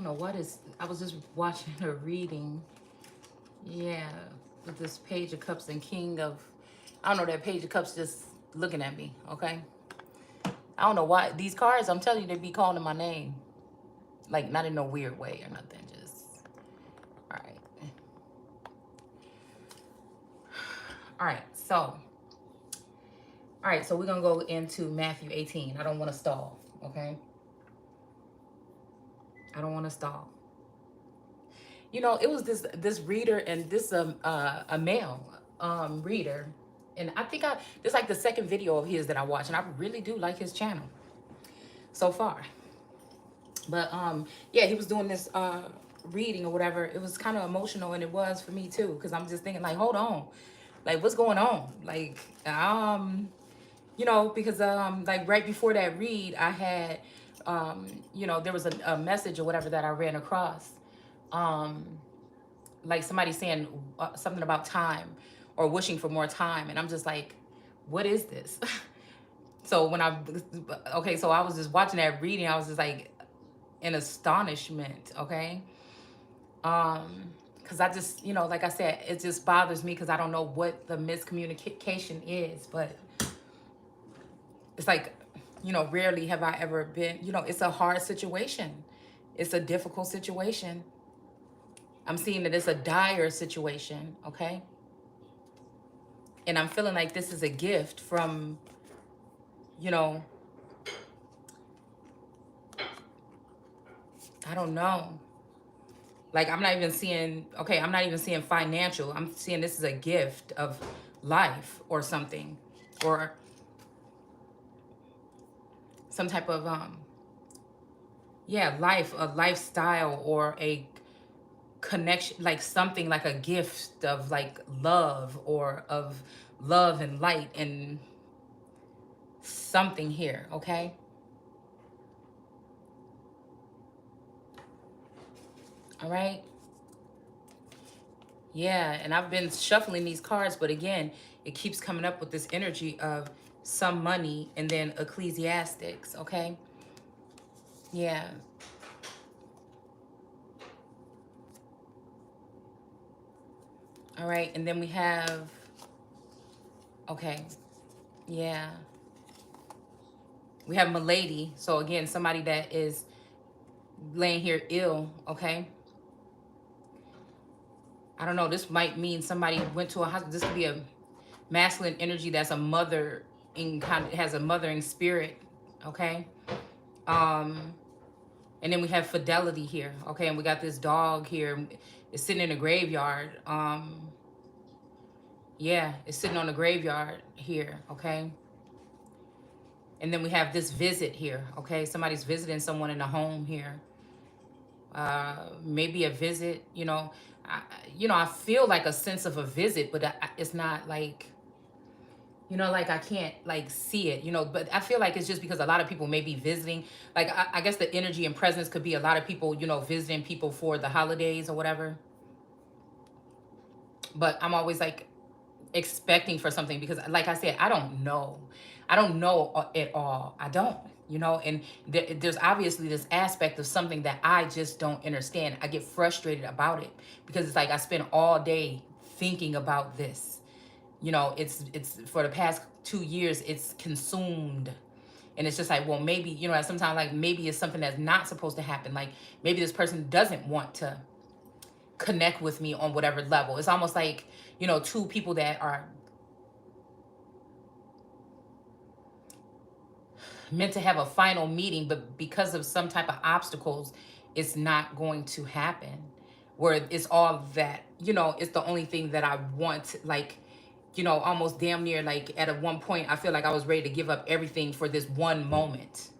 don't know what is, I was just watching a reading. Yeah, with this Page of Cups and King of, I don't know, that Page of Cups just looking at me, okay? I don't know why. These cards, I'm telling you, they be calling my name. Like, not in no weird way or nothing. Just, all right. All right, so. All right, so we're going to go into Matthew 18. I don't want to stall, okay? I don't want to stall. You know, it was this reader and this a male reader. And I think this is like the second video of his that I watched. And I really do like his channel so far. But yeah, he was doing this reading or whatever. It was kind of emotional, and it was for me too, because I'm just thinking like, hold on, like what's going on? Like you know, because like right before that read, I had you know, there was a message or whatever that I ran across, like somebody saying something about time or wishing for more time, and I'm just like, what is this? So when okay, so I was just watching that reading, I was just like in astonishment, okay? Because I just, you know, like I said, it just bothers me because I don't know what the miscommunication is, but it's like, you know, rarely have I ever been, you know, it's a hard situation. It's a difficult situation. I'm seeing that it's a dire situation, okay? And I'm feeling like this is a gift from, you know, I don't know. Like, I'm not even seeing, okay, I'm not even seeing financial. I'm seeing this is a gift of life or something. Or some type of, yeah, life, a lifestyle or a connection, like something like a gift of like love or of love and light and something here, okay? All right. Yeah, and I've been shuffling these cards, but again, it keeps coming up with this energy of some money and then ecclesiastics, okay? Yeah. All right, and then we have, okay, yeah. We have Milady, so again, somebody that is laying here ill, okay? I don't know, this might mean somebody went to a hospital. This could be a masculine energy that's a mother in kind of has a mothering spirit, okay? And then we have Fidelity here, okay? And we got this dog here. It's sitting in a graveyard. Yeah, it's sitting on the graveyard here, okay? And then we have this visit here, okay? Somebody's visiting someone in a home here. Maybe a visit, you know. I feel like a sense of a visit, but it's not like, you know, like I can't like see it, you know, but I feel like it's just because a lot of people may be visiting. Like, I guess the energy and presence could be a lot of people, you know, visiting people for the holidays or whatever. But I'm always like expecting for something because, like I said, I don't know. I don't know at all. I don't, you know, and there's obviously this aspect of something that I just don't understand. I get frustrated about it because it's like I spend all day thinking about this. You know, it's for the past 2 years, it's consumed. And it's just like, well, maybe, you know, at some time, like maybe it's something that's not supposed to happen. Like maybe this person doesn't want to connect with me on whatever level. It's almost like, you know, two people that are meant to have a final meeting, but because of some type of obstacles, it's not going to happen. Where it's all that, you know, it's the only thing that I want, like, you know, almost damn near like at a one point, I feel like I was ready to give up everything for this one moment,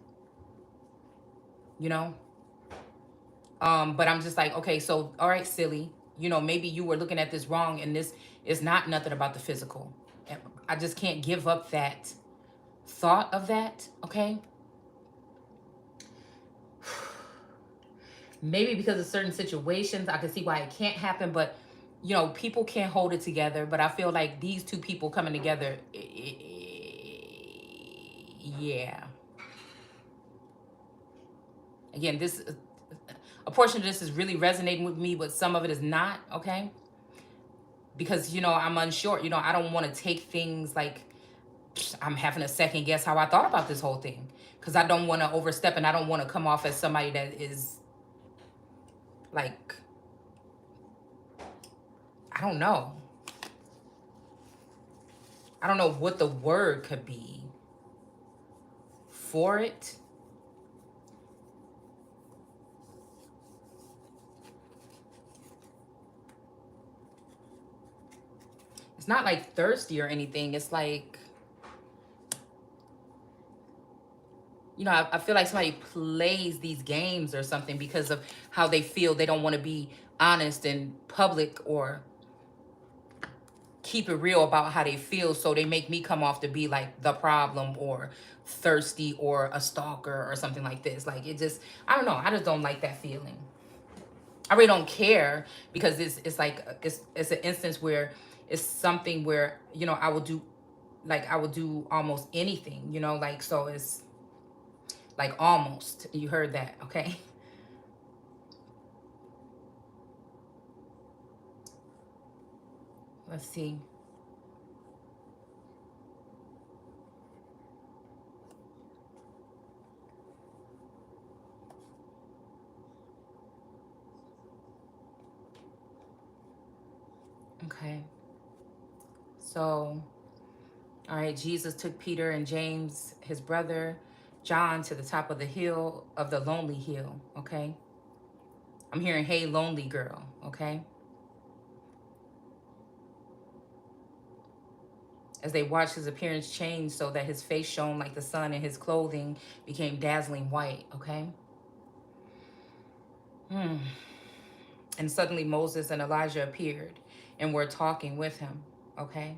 you know? But I'm just like, okay, so, all right, silly, you know, maybe you were looking at this wrong and this is not nothing about the physical. I just can't give up that thought of that, okay? Maybe because of certain situations, I can see why it can't happen, but, you know, people can't hold it together. But I feel like these two people coming together, yeah. Again, this, a portion of this is really resonating with me, but some of it is not, okay? Because, you know, I'm unsure. You know, I don't want to take things like I'm having a second guess how I thought about this whole thing. Because I don't want to overstep and I don't want to come off as somebody that is like, I don't know. I don't know what the word could be for it. It's not like thirsty or anything. It's like, you know, I feel like somebody plays these games or something because of how they feel. They don't want to be honest in public or keep it real about how they feel. So they make me come off to be like the problem or thirsty or a stalker or something like this. Like it just, I don't know. I just don't like that feeling. I really don't care because it's like, it's an instance where it's something where, you know, I will do almost anything, you know, like, so it's like almost, you heard that, okay? Let's see. Okay. So, all right, Jesus took Peter and James, his brother, John, to the top of the hill of the lonely hill, okay? I'm hearing, hey, lonely girl, okay? As they watched his appearance change so that his face shone like the sun and his clothing became dazzling white, okay? And suddenly Moses and Elijah appeared and were talking with him, okay?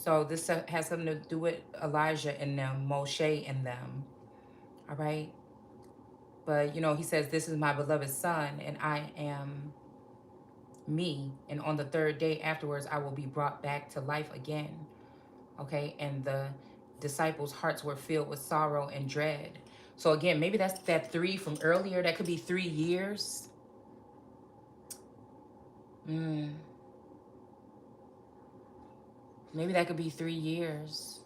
So this has something to do with Elijah and them, Moshe and them, all right? But, you know, he says, this is my beloved son, and I am me. And on the third day afterwards, I will be brought back to life again, okay? And the disciples' hearts were filled with sorrow and dread. So again, maybe that's that 3 from earlier. That could be 3 years. Maybe that could be 3 years.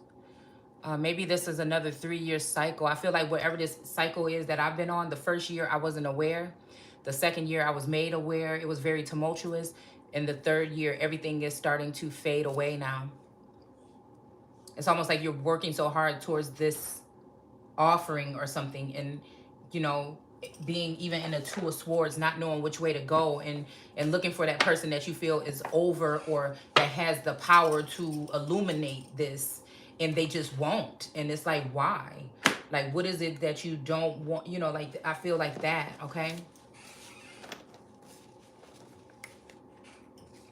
Maybe this is another 3-year cycle. I feel like whatever this cycle is that I've been on, the first year I wasn't aware. The second year I was made aware. It was very tumultuous. And the third year, everything is starting to fade away now. It's almost like you're working so hard towards this offering or something, and, you know, being even in a 2 of swords, not knowing which way to go, and looking for that person that you feel is over or that has the power to illuminate this, and they just won't. And it's like, why? Like, what is it that you don't want? You know, like, I feel like that, okay?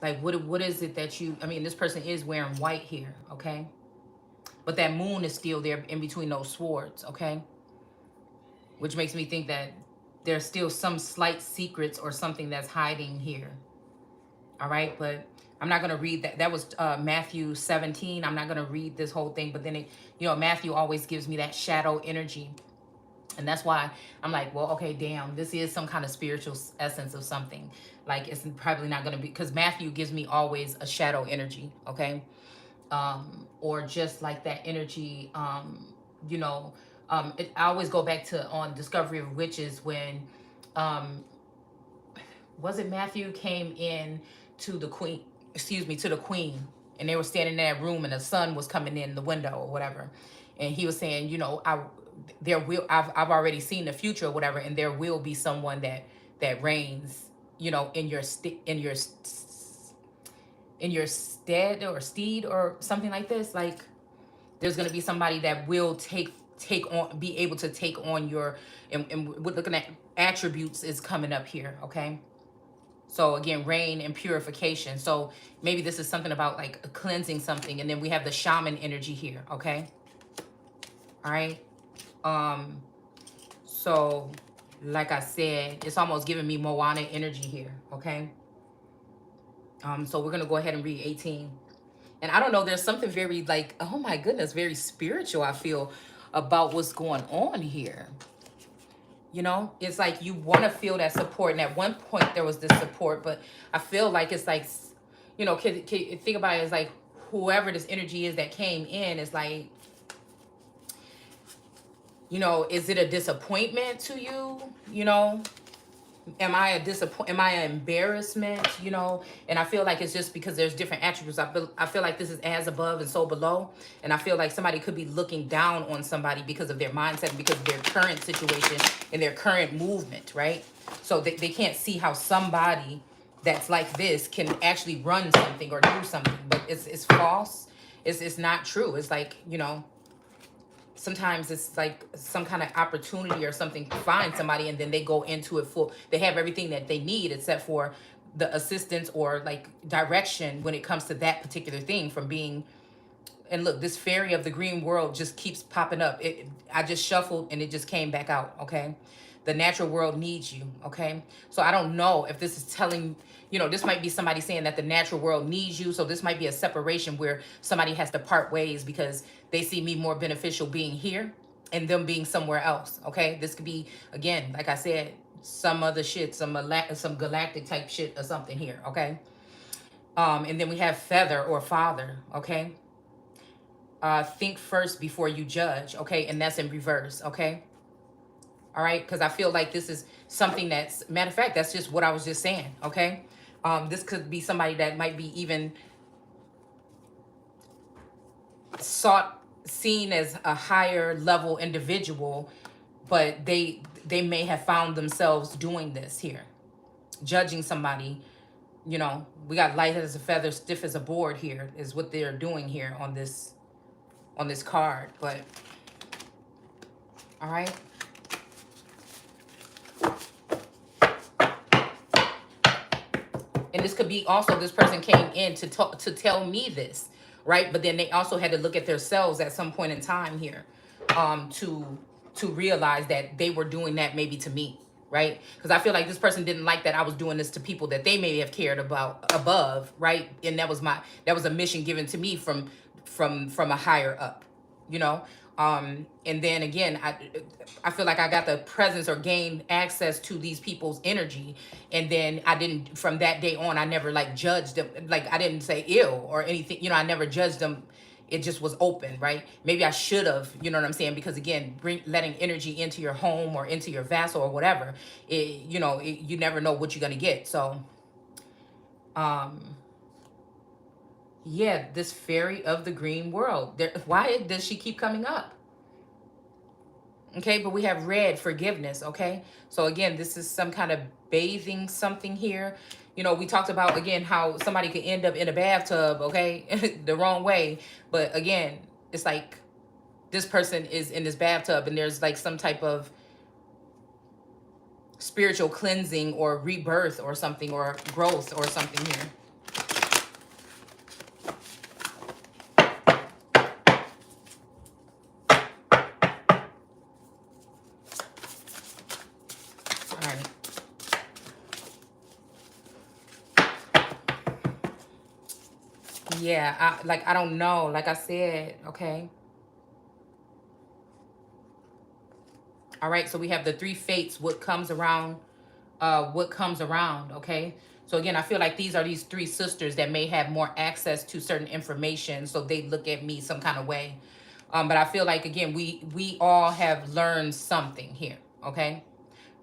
Like, what is it that you, I mean, this person is wearing white here, okay? But that moon is still there in between those swords, okay? Which makes me think that there's still some slight secrets or something that's hiding here. All right, but I'm not going to read that. That was Matthew 17. I'm not going to read this whole thing, but then, it, you know, Matthew always gives me that shadow energy. And that's why I'm like, well, okay, damn, this is some kind of spiritual essence of something. Like, it's probably not going to be, because Matthew gives me always a shadow energy, okay? Or just like that energy, you know, I always go back to on Discovery of Witches when, was it Matthew came in to the queen, to the queen, and they were standing in that room and the sun was coming in the window or whatever. And he was saying, you know, I've already seen the future or whatever, and there will be someone that reigns, you know, in your stead or steed or something like this. Like, there's going to be somebody that will be able to take on your, and we're looking at attributes is coming up here, okay? So again, rain and purification. So maybe this is something about like cleansing something, and then we have the shaman energy here, okay? All right. So like I said, it's almost giving me Moana energy here, okay? So we're gonna go ahead and read 18. And I don't know, there's something very like, oh my goodness, very spiritual, I feel, about what's going on here. You know, it's like you want to feel that support. And at one point there was this support, but I feel like it's like, you know, can you think about it as like whoever this energy is that came in is like, you know, is it a disappointment to you? You know, am I an embarrassment? You know, and I feel like it's just because there's different attributes. I feel like this is as above and so below, and I feel like somebody could be looking down on somebody because of their mindset and because of their current situation and their current movement, right? So they can't see how somebody that's like this can actually run something or do something, but it's false. It's not true. It's like, you know, sometimes it's like some kind of opportunity or something to find somebody, and then they go into it full. They have everything that they need except for the assistance or like direction when it comes to that particular thing from being. And look, this fairy of the green world just keeps popping up. I just shuffled and it just came back out, okay? The natural world needs you, okay? So I don't know if this is telling, you know, this might be somebody saying that the natural world needs you. So this might be a separation where somebody has to part ways because they see me more beneficial being here and them being somewhere else, okay? This could be, again, like I said, some other shit, some galactic type shit or something here, okay? And then we have feather or father, okay? Think first before you judge, okay? And that's in reverse, okay? All right, because I feel like this is something that's, matter of fact, that's just what I was just saying, okay? This could be somebody that might be even seen as a higher level individual, but they may have found themselves doing this here, judging somebody. You know, we got light as a feather, stiff as a board here is what they're doing here on this card. But all right, and this could be also this person came in to talk, to tell me this, right? But then they also had to look at themselves at some point in time here, to realize that they were doing that maybe to me, right? Because I feel like this person didn't like that I was doing this to people that they maybe have cared about above, right? And that was a mission given to me from a higher up, you know. And then again, I feel like I got the presence or gained access to these people's energy, and then I didn't, from that day on, I never like judged them. Like I didn't say ill or anything, you know. I never judged them. It just was open, right? Maybe I should have, you know what I'm saying? Because again, letting energy into your home or into your vessel or whatever, you know, you never know what you're gonna get. So, yeah, this fairy of the green world. Why does she keep coming up? Okay, but we have red, forgiveness, okay? So again, this is some kind of bathing something here. You know, we talked about, again, how somebody could end up in a bathtub, okay? The wrong way. But again, it's like this person is in this bathtub and there's like some type of spiritual cleansing or rebirth or something, or growth or something here. All right. Yeah, I don't know. Like I said, okay. All right, so we have the three fates, what comes around, okay? So again, I feel like these three sisters that may have more access to certain information, so they look at me some kind of way. But I feel like, again, we all have learned something here, okay?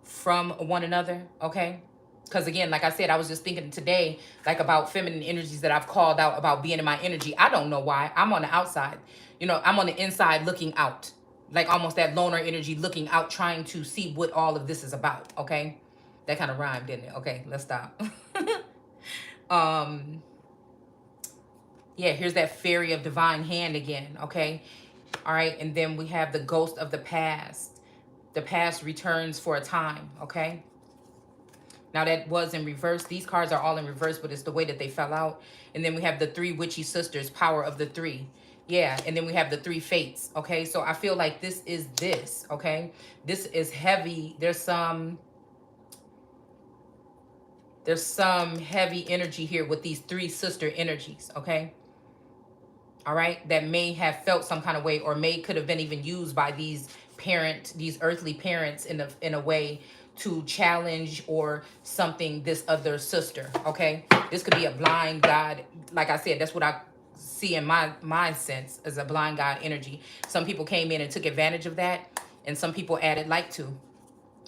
From one another, okay? Because again, like I said, I was just thinking today, like about feminine energies that I've called out about being in my energy. I don't know why. I'm on the outside. You know, I'm on the inside looking out. Like almost that loner energy looking out, trying to see what all of this is about, okay? That kind of rhymed, didn't it? Okay, let's stop. Yeah, here's that fairy of divine hand again, okay? All right, and then we have the ghost of the past. The past returns for a time, okay? Now that was in reverse. These cards are all in reverse, but it's the way that they fell out. And then we have the three witchy sisters, power of the three. Yeah, and then we have the three fates, okay? So I feel like this is this, okay? This is heavy. There's some heavy energy here with these three sister energies, okay? All right, that may have felt some kind of way, or could have been even used by these parent, these earthly parents in a way to challenge or something this other sister, okay? This could be a blind God. Like I said, that's what I see in my sense as a blind God energy. Some people came in and took advantage of that, and some people added like to.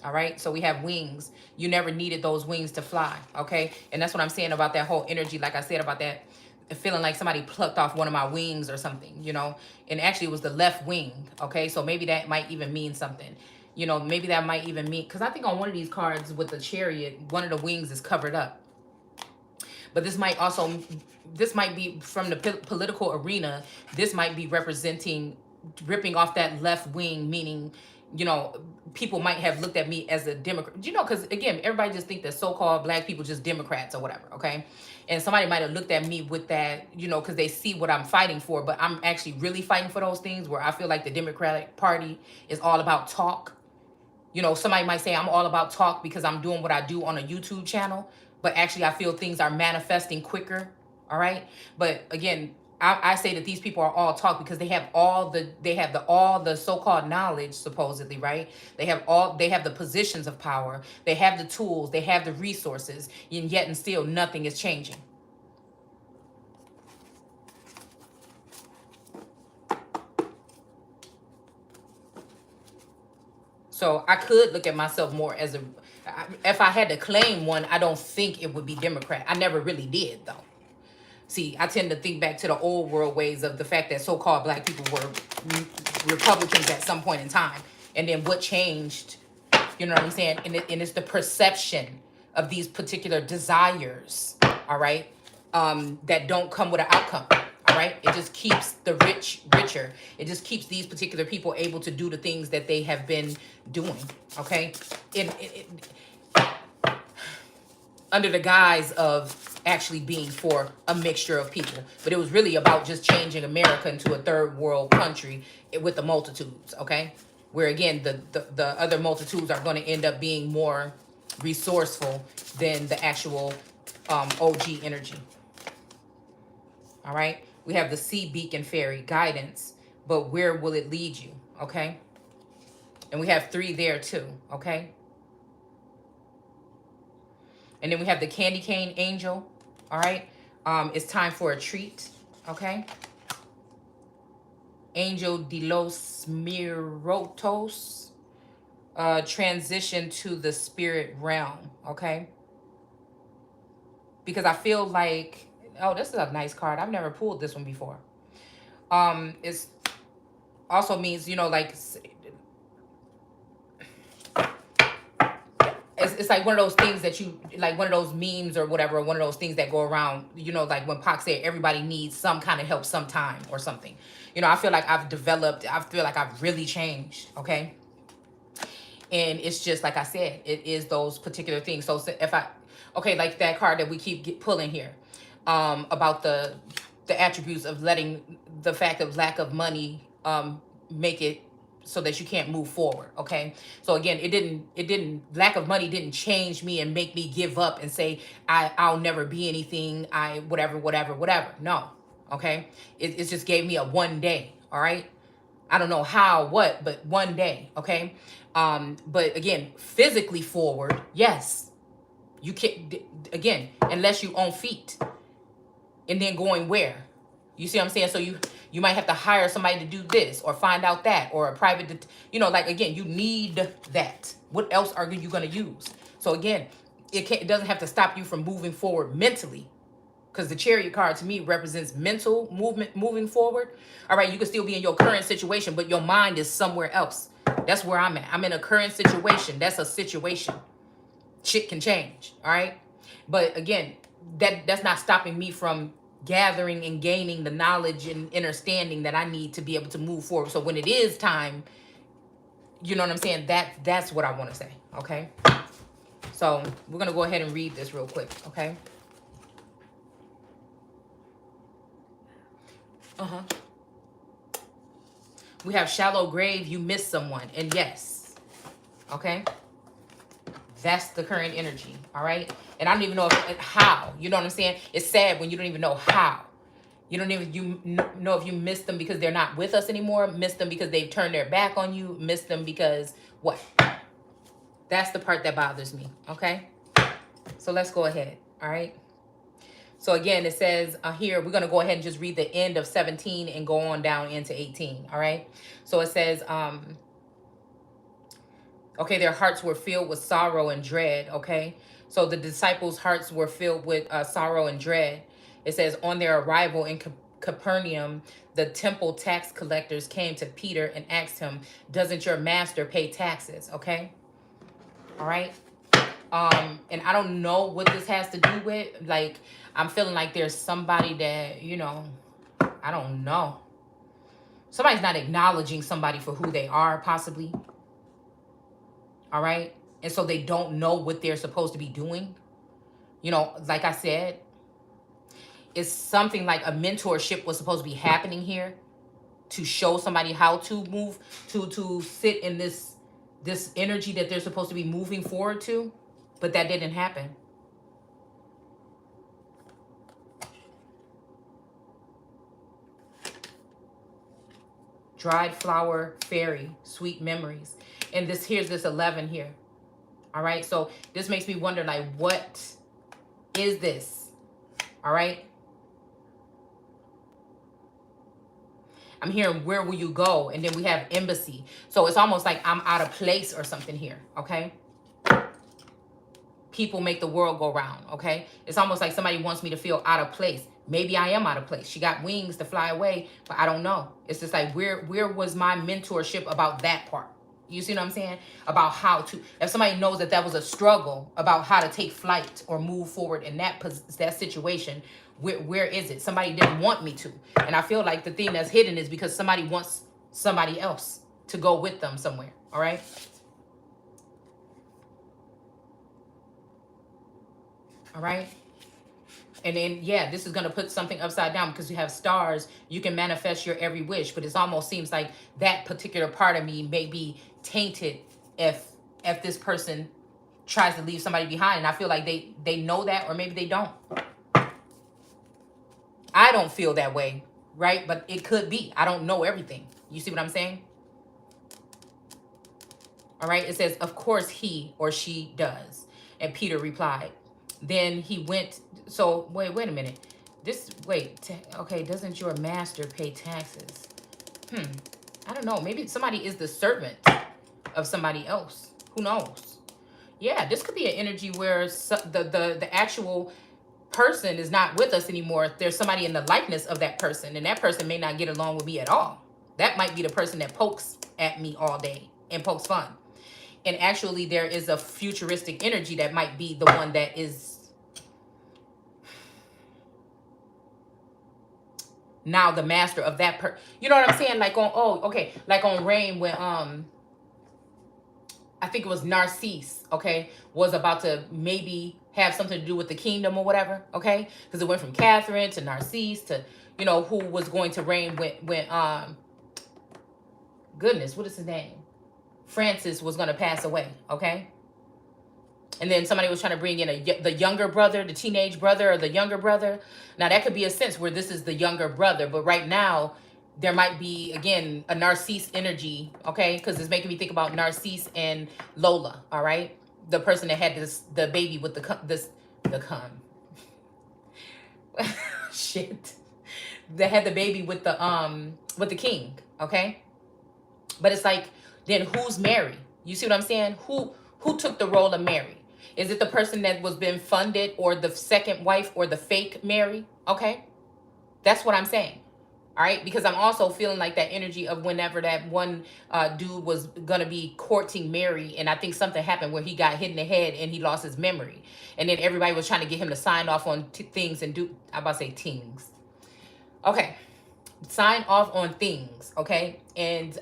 All right, so we have wings. You never needed those wings to fly, okay? And that's what I'm saying about that whole energy. Like I said about that, feeling like somebody plucked off one of my wings or something, you know? And actually it was the left wing, okay? So maybe that might even mean something. You know, maybe that might even mean, because I think on one of these cards with the chariot, one of the wings is covered up. But this might also, this might be from the political arena. This might be representing ripping off that left wing, meaning, you know, people might have looked at me as a Democrat. You know, because again, everybody just think that so-called black people just Democrats or whatever, okay? And somebody might have looked at me with that, you know, because they see what I'm fighting for, but I'm actually really fighting for those things where I feel like the Democratic Party is all about talk. You know, somebody might say I'm all about talk because I'm doing what I do on a YouTube channel, but actually I feel things are manifesting quicker, all right? But again, I say that these people are all talk because they have all the so-called knowledge, supposedly, right? They have the positions of power, they have the tools, they have the resources, and yet and still nothing is changing. So I could look at myself more as if I had to claim one, I don't think it would be Democrat. I never really did, though. See, I tend to think back to the old world ways of the fact that so-called black people were Republicans at some point in time. And then what changed, you know what I'm saying? And it's the perception of these particular desires, all right, that don't come with an outcome. All right, it just keeps the rich richer. It just keeps these particular people able to do the things that they have been doing. Okay, under the guise of actually being for a mixture of people, but it was really about just changing America into a third world country with the multitudes. Okay, where again the other multitudes are going to end up being more resourceful than the actual OG energy. All right. We have the sea beacon fairy guidance, but where will it lead you? Okay. And we have 3 there too. Okay. And then we have the candy cane angel. All right. It's time for a treat. Okay. Angel de los Miratos. Transition to the spirit realm. Okay. Because I feel like, oh, this is a nice card. I've never pulled this one before. It's also means, you know, like it's like one of those things that you like, one of those memes or whatever, one of those things that go around, you know, like when Pac said everybody needs some kind of help sometime or something. You know, I feel like I've developed, I feel like I've really changed, okay? And it's just like I said, it is those particular things. So if I, okay, like that card that we keep pulling here, about the attributes of letting the fact of lack of money make it so that you can't move forward. Okay, so again, it didn't lack of money didn't change me and make me give up and say I'll never be anything, I whatever. No. Okay, it just gave me a one day. All right, I don't know how, what, but one day. Okay, but again, physically forward, yes, you can't, again, unless you own feet. And then going where? You see what I'm saying? So you might have to hire somebody to do this or find out that, or a private, you know, like again, you need that. What else are you going to use? So again, it doesn't have to stop you from moving forward mentally, because the chariot card to me represents mental movement, moving forward. All right, you can still be in your current situation, but your mind is somewhere else. That's where I'm at. I'm in a current situation. That's a situation. Shit can change. All right, but again, that's not stopping me from gathering and gaining the knowledge and understanding that I need to be able to move forward. So when it is time, you know what I'm saying? That's what I want to say. Okay. So we're going to go ahead and read this real quick. Okay. We have shallow grave. You miss someone. And yes. Okay. That's the current energy. All right. And I don't even know how, you know what I'm saying? It's sad when you don't even know how. You don't even know if you miss them because they're not with us anymore, miss them because they've turned their back on you, miss them because what? That's the part that bothers me, okay? So let's go ahead, all right? So again, it says here, we're going to go ahead and just read the end of 17 and go on down into 18, all right? So it says, okay, their hearts were filled with sorrow and dread, okay? So the disciples' hearts were filled with sorrow and dread. It says, on their arrival in Capernaum, the temple tax collectors came to Peter and asked him, doesn't your master pay taxes, okay? All right? And I don't know what this has to do with. Like, I'm feeling like there's somebody that, you know, I don't know. Somebody's not acknowledging somebody for who they are, possibly. All right? And so they don't know what they're supposed to be doing. You know, like I said, it's something like a mentorship was supposed to be happening here to show somebody how to move, to sit in this energy that they're supposed to be moving forward to. But that didn't happen. Dried flower, fairy, sweet memories. And this, here's this 11 here. All right. So this makes me wonder, like, what is this? All right. I'm hearing, where will you go? And then we have embassy. So it's almost like I'm out of place or something here. Okay. People make the world go round, okay? It's almost like somebody wants me to feel out of place. Maybe I am out of place. She got wings to fly away, but I don't know. It's just like, where was my mentorship about that part? You see what I'm saying? About how to, if somebody knows that was a struggle about how to take flight or move forward in that situation, where is it? Somebody didn't want me to. And I feel like the thing that's hidden is because somebody wants somebody else to go with them somewhere, all right? All right. And then, yeah, this is going to put something upside down because you have stars. You can manifest your every wish. But it almost seems like that particular part of me may be tainted if this person tries to leave somebody behind. And I feel like they know that, or maybe they don't. I don't feel that way, right? But it could be. I don't know everything. You see what I'm saying? All right. It says, of course he or she does. And Peter replied. Then he went. So wait a minute. Okay, doesn't your master pay taxes? I don't know. Maybe somebody is the servant of somebody else. Who knows? Yeah, this could be an energy where the actual person is not with us anymore. There's somebody in the likeness of that person, and that person may not get along with me at all. That might be the person that pokes at me all day and pokes fun. And actually, there is a futuristic energy that might be the one that is now the master of that you know what I'm saying? Like like on Rain, when I think it was Narcisse, okay, was about to maybe have something to do with the kingdom or whatever, okay, because it went from Catherine to Narcisse to, you know, who was going to reign when goodness, what is his name? Francis was going to pass away, okay. And then somebody was trying to bring in the younger brother, the teenage brother, or the younger brother. Now, that could be a sense where this is the younger brother. But right now, there might be, again, a Narcisse energy, okay? Because it's making me think about Narcisse and Lola, all right? The person that had the baby with shit. That had the baby with the king, okay? But it's like, then who's Mary? You see what I'm saying? Who took the role of Mary? Is it the person that was being funded, or the second wife, or the fake Mary? Okay. That's what I'm saying. All right. Because I'm also feeling like that energy of whenever that one dude was going to be courting Mary. And I think something happened where he got hit in the head and he lost his memory. And then everybody was trying to get him to sign off on things and do, I'm about to say things. Okay. Sign off on things. Okay. And,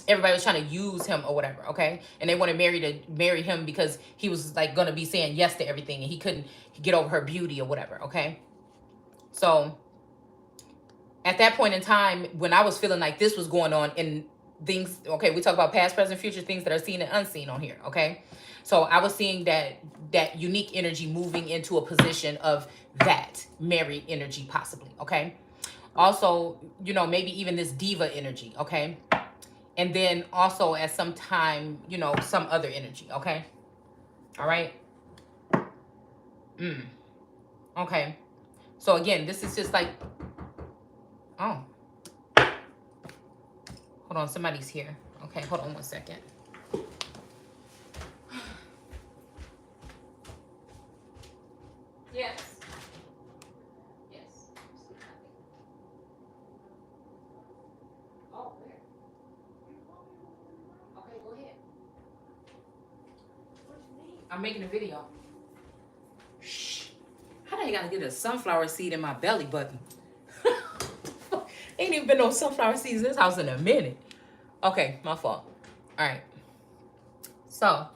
everybody was trying to use him or whatever, okay? And they wanted Mary to marry him because he was like going to be saying yes to everything, and he couldn't get over her beauty or whatever, okay? So at that point in time, when I was feeling like this was going on in things, okay, we talk about past, present, future, things that are seen and unseen on here, okay? So I was seeing that unique energy moving into a position of that married energy possibly, okay? Also, you know, maybe even this diva energy, okay? And then also at some time, you know, some other energy, okay? All right? Okay. So again, this is just like, oh, hold on, somebody's here. Okay, hold on one second. Yes. Yes. Oh, where? Okay, go ahead. I'm making a video. Shh. How do you gotta get a sunflower seed in my belly button? Ain't even been no sunflower seeds in this house in a minute. Okay, my fault. All right. So,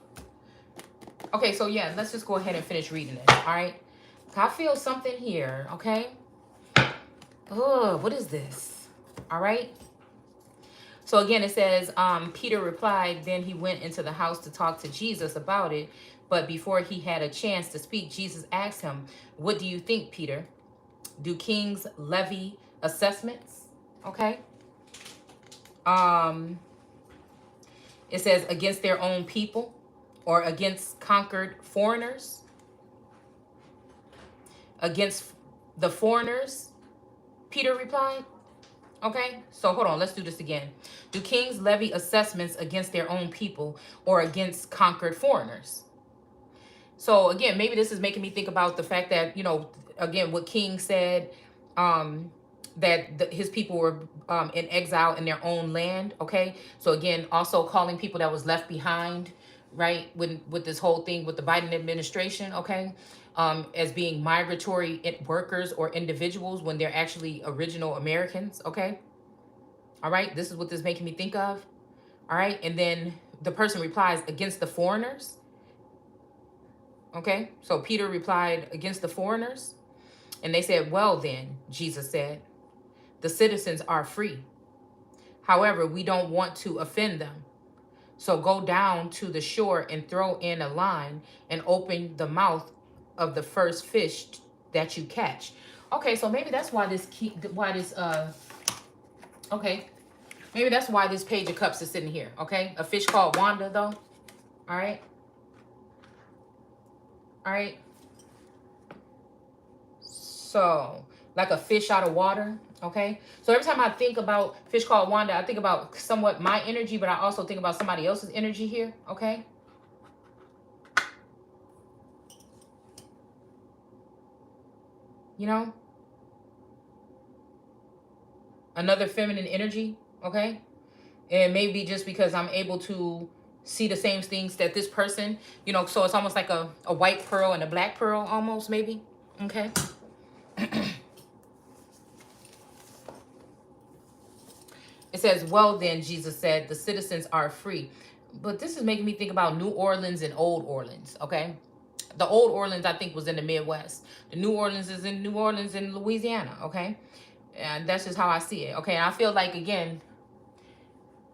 okay, so yeah, let's just go ahead and finish reading it. All right. I feel something here. Okay. Oh, what is this? All right. So again, it says, Peter replied, then he went into the house to talk to Jesus about it. But before he had a chance to speak, Jesus asked him, what do you think, Peter? Do kings levy assessments? Okay. It says against their own people or against conquered foreigners? Against the foreigners, Peter replied. Okay, so hold on, let's do this again. Do kings levy assessments against their own people or against conquered foreigners? So again, maybe this is making me think about the fact that, you know, again, what King said, that his people were in exile in their own land. Okay, so again, also calling people that was left behind, right, with this whole thing with the Biden administration, okay, as being migratory workers or individuals when they're actually original Americans. Okay, all right, this is what this is making me think of. All right, and then the person replies against the foreigners. Okay, so Peter replied against the foreigners. And they said, well then, Jesus said, the citizens are free. However, we don't want to offend them. So go down to the shore and throw in a line and open the mouth of the first fish that you catch. Okay, so maybe that's why okay, maybe that's why this Page of Cups is sitting here. Okay, a fish called Wanda, though. All right. All right. So, like a fish out of water, okay? So every time I think about fish called Wanda, I think about somewhat my energy, but I also think about somebody else's energy here, okay? You know? Another feminine energy, okay? And maybe just because I'm able to see the same things that this person, you know, so it's almost like a white pearl and a black pearl almost, maybe, okay? It says, well, then, Jesus said, the citizens are free. But this is making me think about New Orleans and Old Orleans, okay? The Old Orleans, I think, was in the Midwest. The New Orleans is in New Orleans in Louisiana, okay? And that's just how I see it, okay? And I feel like, again,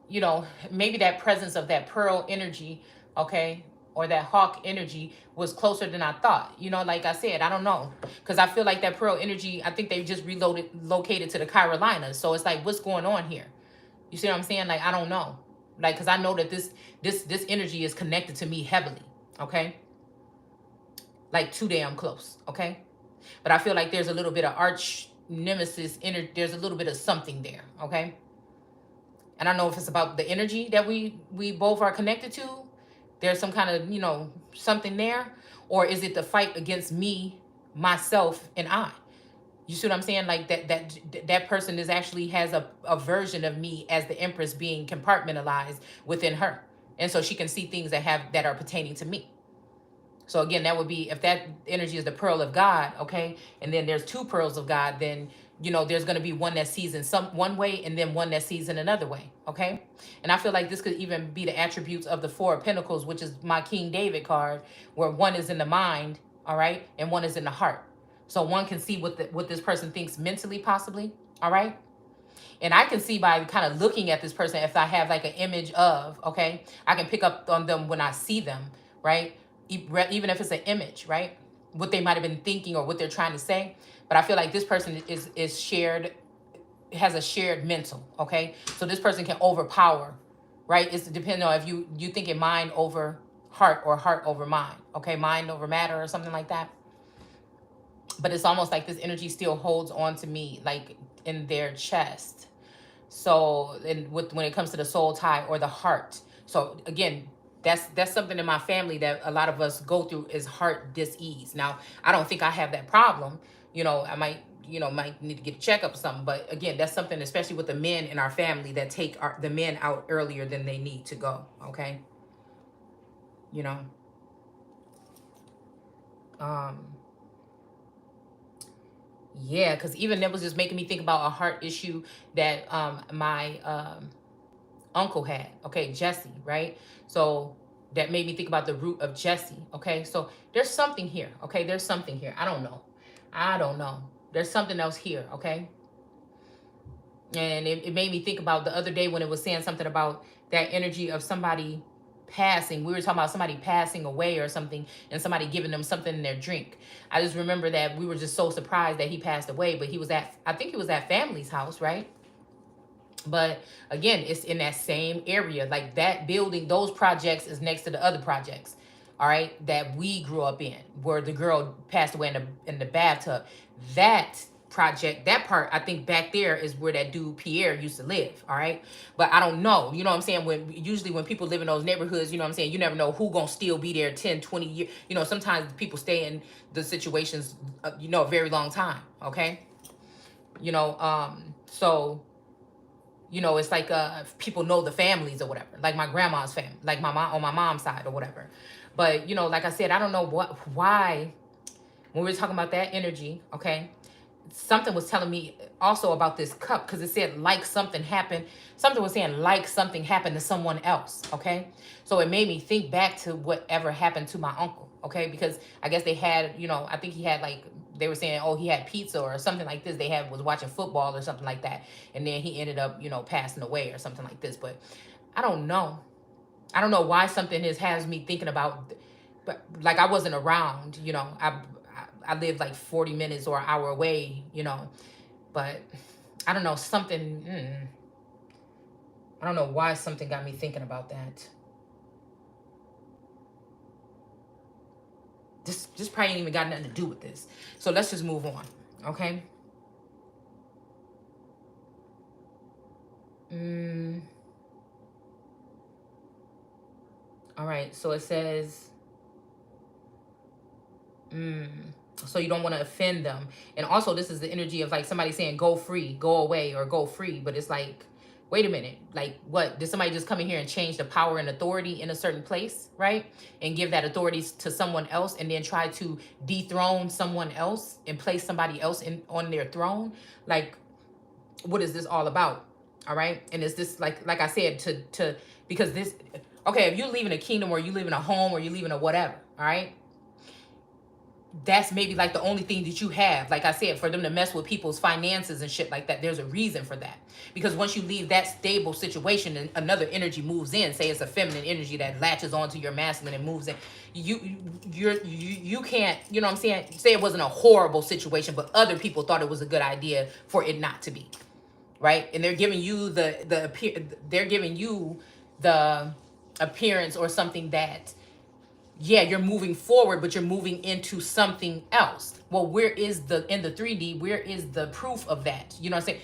you know, maybe that presence of that pearl energy, okay, or that hawk energy was closer than I thought. You know, like I said, I don't know. Because I feel like that pearl energy, I think they just located to the Carolinas. So it's like, what's going on here? You see what I'm saying? Like, I don't know. Like, because I know that this energy is connected to me heavily, okay? Like, too damn close, okay? But I feel like there's a little bit of arch nemesis, there's a little bit of something there, okay? And I don't know if it's about the energy that we both are connected to. There's some kind of, you know, something there. Or is it the fight against me, myself, and I? You see what I'm saying? Like that person is actually has a version of me as the Empress being compartmentalized within her. And so she can see things that are pertaining to me. So again, that would be, if that energy is the pearl of God, okay, and then there's two pearls of God, then, you know, there's going to be one that sees in one way and then one that sees in another way, okay? And I feel like this could even be the attributes of the Four of Pentacles, which is my King David card, where one is in the mind, all right, and one is in the heart. So one can see what this person thinks mentally, possibly, all right? And I can see by kind of looking at this person, if I have like an image of, okay, I can pick up on them when I see them, right? Even if it's an image, right? What they might have been thinking or what they're trying to say. But I feel like this person is shared, has a shared mental, okay? So this person can overpower, right? It's depending on if you thinking mind over heart or heart over mind, okay? Mind over matter or something like that. But it's almost like this energy still holds on to me, like in their chest. So, and when it comes to the soul tie or the heart. So again, that's something in my family that a lot of us go through is heart dis-ease. Now, I don't think I have that problem. I might need to get a checkup or something. But again, that's something, especially with the men in our family, that take the men out earlier than they need to go. Okay. You know. Yeah, because even that was just making me think about a heart issue that my uncle had. Okay, Jesse, right? So that made me think about the root of Jesse. Okay, so there's something here. Okay, there's something here. I don't know. There's something else here. Okay, and it made me think about the other day when it was saying something about that energy of somebody passing. We were talking about somebody passing away or something, and somebody giving them something in their drink. I just remember that we were just so surprised that he passed away, but I think he was at family's house, right? But again, it's in that same area. Like that building, those projects is next to the other projects, all right, that we grew up in, where the girl passed away in the bathtub. That project, that part, I think back there is where that dude Pierre used to live, all right? But I don't know, you know what I'm saying? Usually when people live in those neighborhoods, you know what I'm saying, you never know who gonna still be there 10, 20 years. Sometimes people stay in the situations, a very long time, okay? So it's like people know the families or whatever, like my grandma's family, like my mom on my mom's side or whatever. But like I said, I don't know why when we were talking about that energy, okay, something was telling me also about this cup, because it said like something happened. Something was saying like something happened to someone else, okay? So it made me think back to whatever happened to my uncle, okay? Because I guess they had, I think he had like, they were saying, oh, he had pizza or something like this. Was watching football or something like that. And then he ended up, passing away or something like this. But I don't know. I don't know why something has me thinking about, but like I wasn't around, I lived like 40 minutes or an hour away, but I don't know, something, I don't know why something got me thinking about that. This probably ain't even got nothing to do with this. So let's just move on, okay? All right, so it says, so you don't want to offend them. And also this is the energy of like somebody saying go free, go away, or go free. But it's like, wait a minute, like what? Did somebody just come in here and change the power and authority in a certain place, right? And give that authority to someone else and then try to dethrone someone else and place somebody else on their throne? Like, what is this all about? All right. And is this like I said, to because this, okay, if you live in a kingdom or you live in a home or you live in a whatever, all right, that's maybe like the only thing that you have. Like I said, for them to mess with people's finances and shit like that, there's a reason for that. Because once you leave that stable situation and another energy moves in, say it's a feminine energy that latches onto your masculine and moves in, you can't, you know what I'm saying? Say it wasn't a horrible situation, but other people thought it was a good idea for it not to be, right? And they're giving you they're giving you the appearance or something that, yeah, you're moving forward, but you're moving into something else. Well, where is in the 3D, where is the proof of that? You know what I'm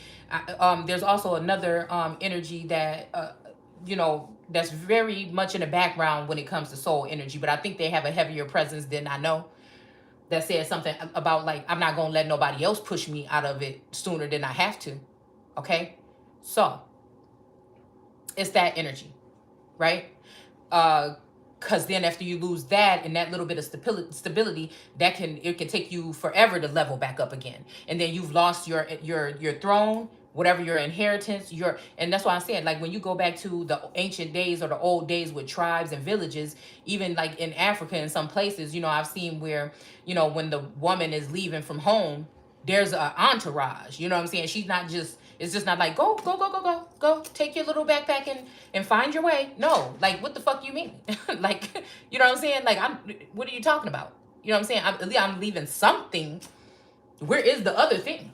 saying? There's also another energy that, that's very much in the background when it comes to soul energy, but I think they have a heavier presence than I know. That says something about like, I'm not going to let nobody else push me out of it sooner than I have to. Okay? So, it's that energy, right? Because then after you lose that and that little bit of stability, it can take you forever to level back up again. And then you've lost your throne, whatever your inheritance, and that's why I said, like, when you go back to the ancient days or the old days with tribes and villages, even like in Africa in some places, I've seen where, when the woman is leaving from home, there's an entourage, you know what I'm saying? She's not just, It's just not like, go, go, go, go, go, go, take your little backpack and find your way. No, like, what the fuck you mean? Like, you know what I'm saying? Like, what are you talking about? You know what I'm saying? At least I'm leaving something. Where is the other thing?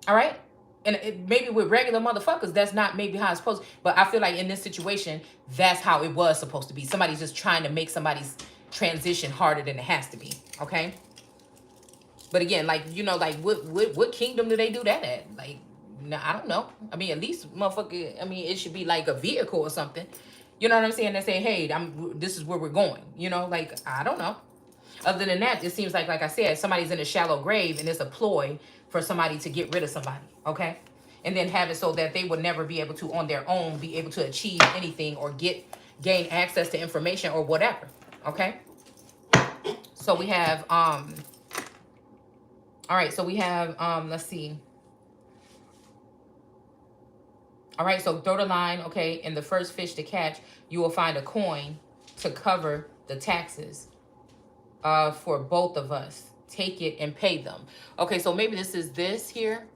All right? And maybe with regular motherfuckers, that's not maybe how it's supposed to. But I feel like in this situation, that's how it was supposed to be. Somebody's just trying to make somebody's transition harder than it has to be. Okay? But again, like, you know, like, what kingdom do they do that at? Like, no, I don't know. I mean, at least, motherfucker, I mean, it should be like a vehicle or something. You know what I'm saying? They say, hey, this is where we're going. You know, like, I don't know. Other than that, it seems like I said, somebody's in a shallow grave and it's a ploy for somebody to get rid of somebody, okay? And then have it so that they would never be able to, on their own, be able to achieve anything or gain access to information or whatever, okay? So we have, all right, so we have, let's see. All right, so throw the line, okay, and the first fish to catch, you will find a coin to cover the taxes for both of us. Take it and pay them. Okay, so maybe this is this here.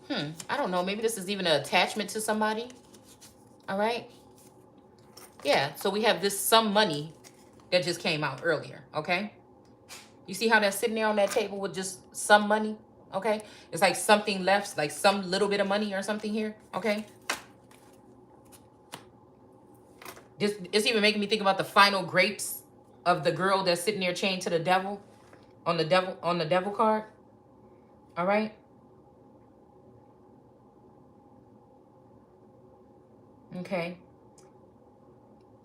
I don't know. Maybe this is even an attachment to somebody. All right. Yeah, so we have this some money that just came out earlier, okay? You see how that's sitting there on that table with just some money, okay? It's like something left, like some little bit of money or something here, okay? It's even making me think about the final grapes of the girl that's sitting there chained to the devil on the devil card. All right? Okay.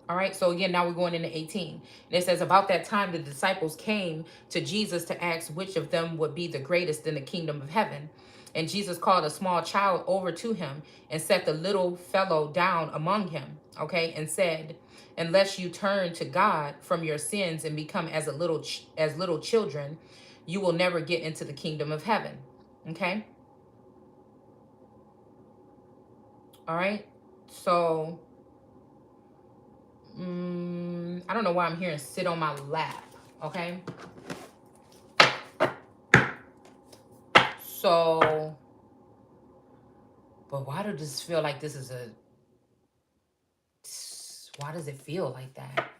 All right, so again, now we're going into 18. And it says, about that time, the disciples came to Jesus to ask which of them would be the greatest in the kingdom of heaven. And Jesus called a small child over to him and set the little fellow down among him, okay, and said, unless you turn to God from your sins and become as little children, you will never get into the kingdom of heaven, okay? All right, so I don't know why I'm hearing sit on my lap, okay? So, but why does this feel like this is why does it feel like that?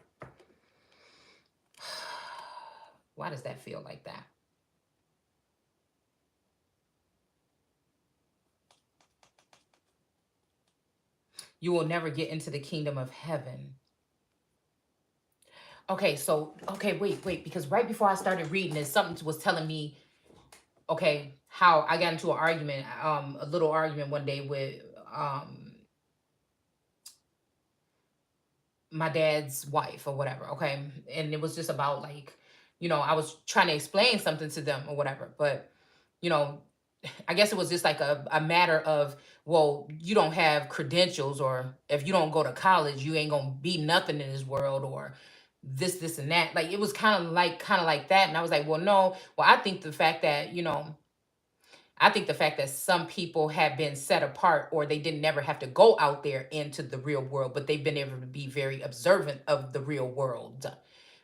Why does that feel like that? You will never get into the kingdom of heaven. Okay, so, okay, wait, because right before I started reading this, something was telling me, okay, how I got into an argument, a little argument one day with my dad's wife or whatever, okay? And it was just about like, you know, I was trying to explain something to them or whatever, but, you know, I guess it was just like a matter of, well, you don't have credentials, or if you don't go to college, you ain't gonna be nothing in this world, or this and that. Like, it was kind of like that. And I was like, well, no. Well, I think the fact that, you know, I think the fact that some people have been set apart, or they didn't never have to go out there into the real world, but they've been able to be very observant of the real world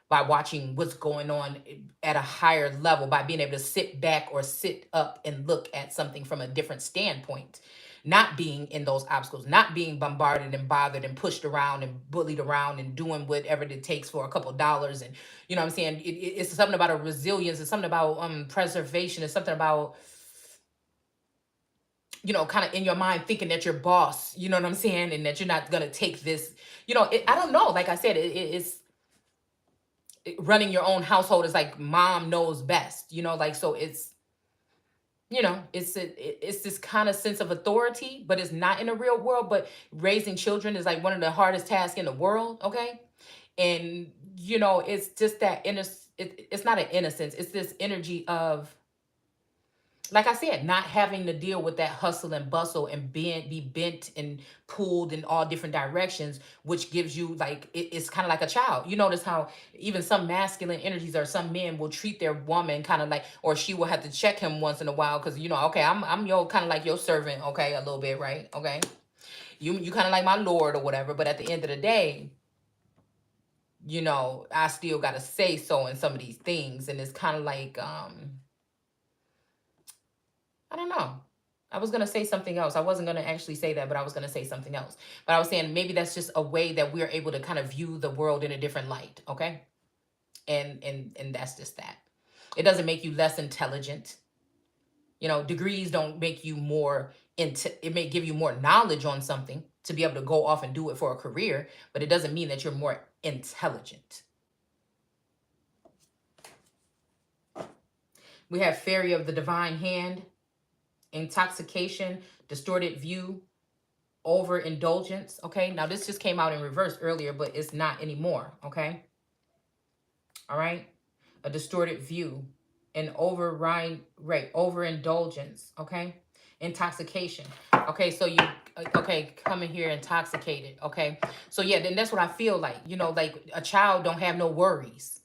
by watching what's going on at a higher level, by being able to sit back or sit up and look at something from a different standpoint, not being in those obstacles, not being bombarded and bothered and pushed around and bullied around and doing whatever it takes for a couple dollars. And you know what I'm saying? It's something about a resilience. It's something about preservation. It's something about, you know, kind of in your mind thinking that you're boss, you know what I'm saying? And that you're not going to take this, you know, I don't know. Like I said, it's running your own household is like mom knows best, you know, like, so it's, you know, it's this kind of sense of authority, but it's not in the real world. But raising children is like one of the hardest tasks in the world. Okay. And, you know, it's just that it's not an innocence. It's this energy of, like I said, not having to deal with that hustle and bustle and be bent and pulled in all different directions, which gives you like, it's kind of like a child. You notice how even some masculine energies, or some men will treat their woman kind of like, or she will have to check him once in a while, because, you know, okay, I'm your kind of like your servant, okay, a little bit, right? Okay, you kind of like my lord or whatever, but at the end of the day, you know, I still got to say so in some of these things. And it's kind of like, I don't know. I was going to say something else. I wasn't going to actually say that, but I was going to say something else. But I was saying maybe that's just a way that we're able to kind of view the world in a different light, okay? And that's just that. It doesn't make you less intelligent. You know, degrees don't make you more into, it may give you more knowledge on something to be able to go off and do it for a career, but it doesn't mean that you're more intelligent. We have fairy of the divine hand, intoxication, distorted view, overindulgence. Okay, now this just came out in reverse earlier, but it's not anymore. Okay, all right, a distorted view, an overindulgence. Okay, intoxication. Okay, so you okay coming here intoxicated. Okay, so yeah, then that's what I feel like. You know, like a child don't have no worries.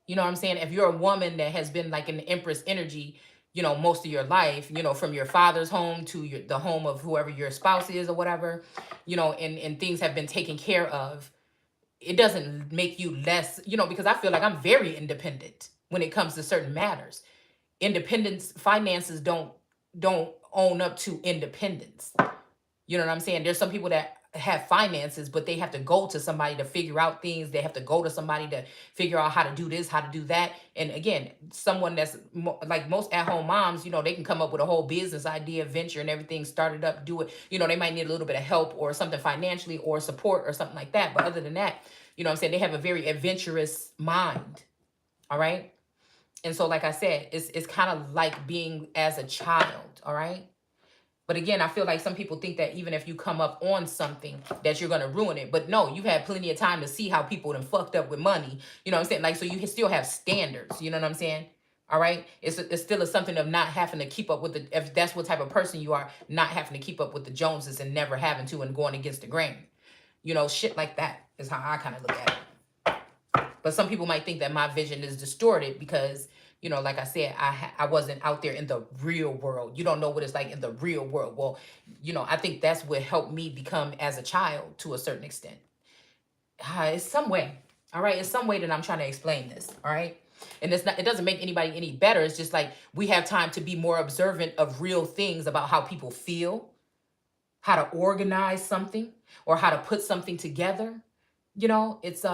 You know what I'm saying? If you're a woman that has been like an empress energy, you know, most of your life, you know, from your father's home to the home of whoever your spouse is or whatever, you know, and things have been taken care of, it doesn't make you less, you know, because I feel like I'm very independent when it comes to certain matters. Independence, finances don't own up to independence. You know what I'm saying? There's some people that have finances, but they have to go to somebody to figure out things. They have to go to somebody to figure out how to do this, how to do that. And again, someone that's like most at-home moms, you know, they can come up with a whole business idea, venture and everything, start it up, do it. You know, they might need a little bit of help or something financially or support or something like that. But other than that, you know what I'm saying? They have a very adventurous mind. All right. And so, like I said, it's kind of like being as a child. All right. But again, I feel like some people think that even if you come up on something that you're going to ruin it. But no, you've had plenty of time to see how people done fucked up with money. You know what I'm saying? Like, so you can still have standards. You know what I'm saying? All right. It's still something of not having to keep up with the, if that's what type of person you are, not having to keep up with the Joneses and never having to and going against the grain. You know, shit like that is how I kind of look at it. But some people might think that my vision is distorted because, you know, like I said, I wasn't out there in the real world. You don't know what it's like in the real world. Well, you know, I think that's what helped me become as a child to a certain extent. It's some way. All right. It's some way that I'm trying to explain this. All right. And it's not, it doesn't make anybody any better. It's just like we have time to be more observant of real things about how people feel, how to organize something, or how to put something together. You know, it's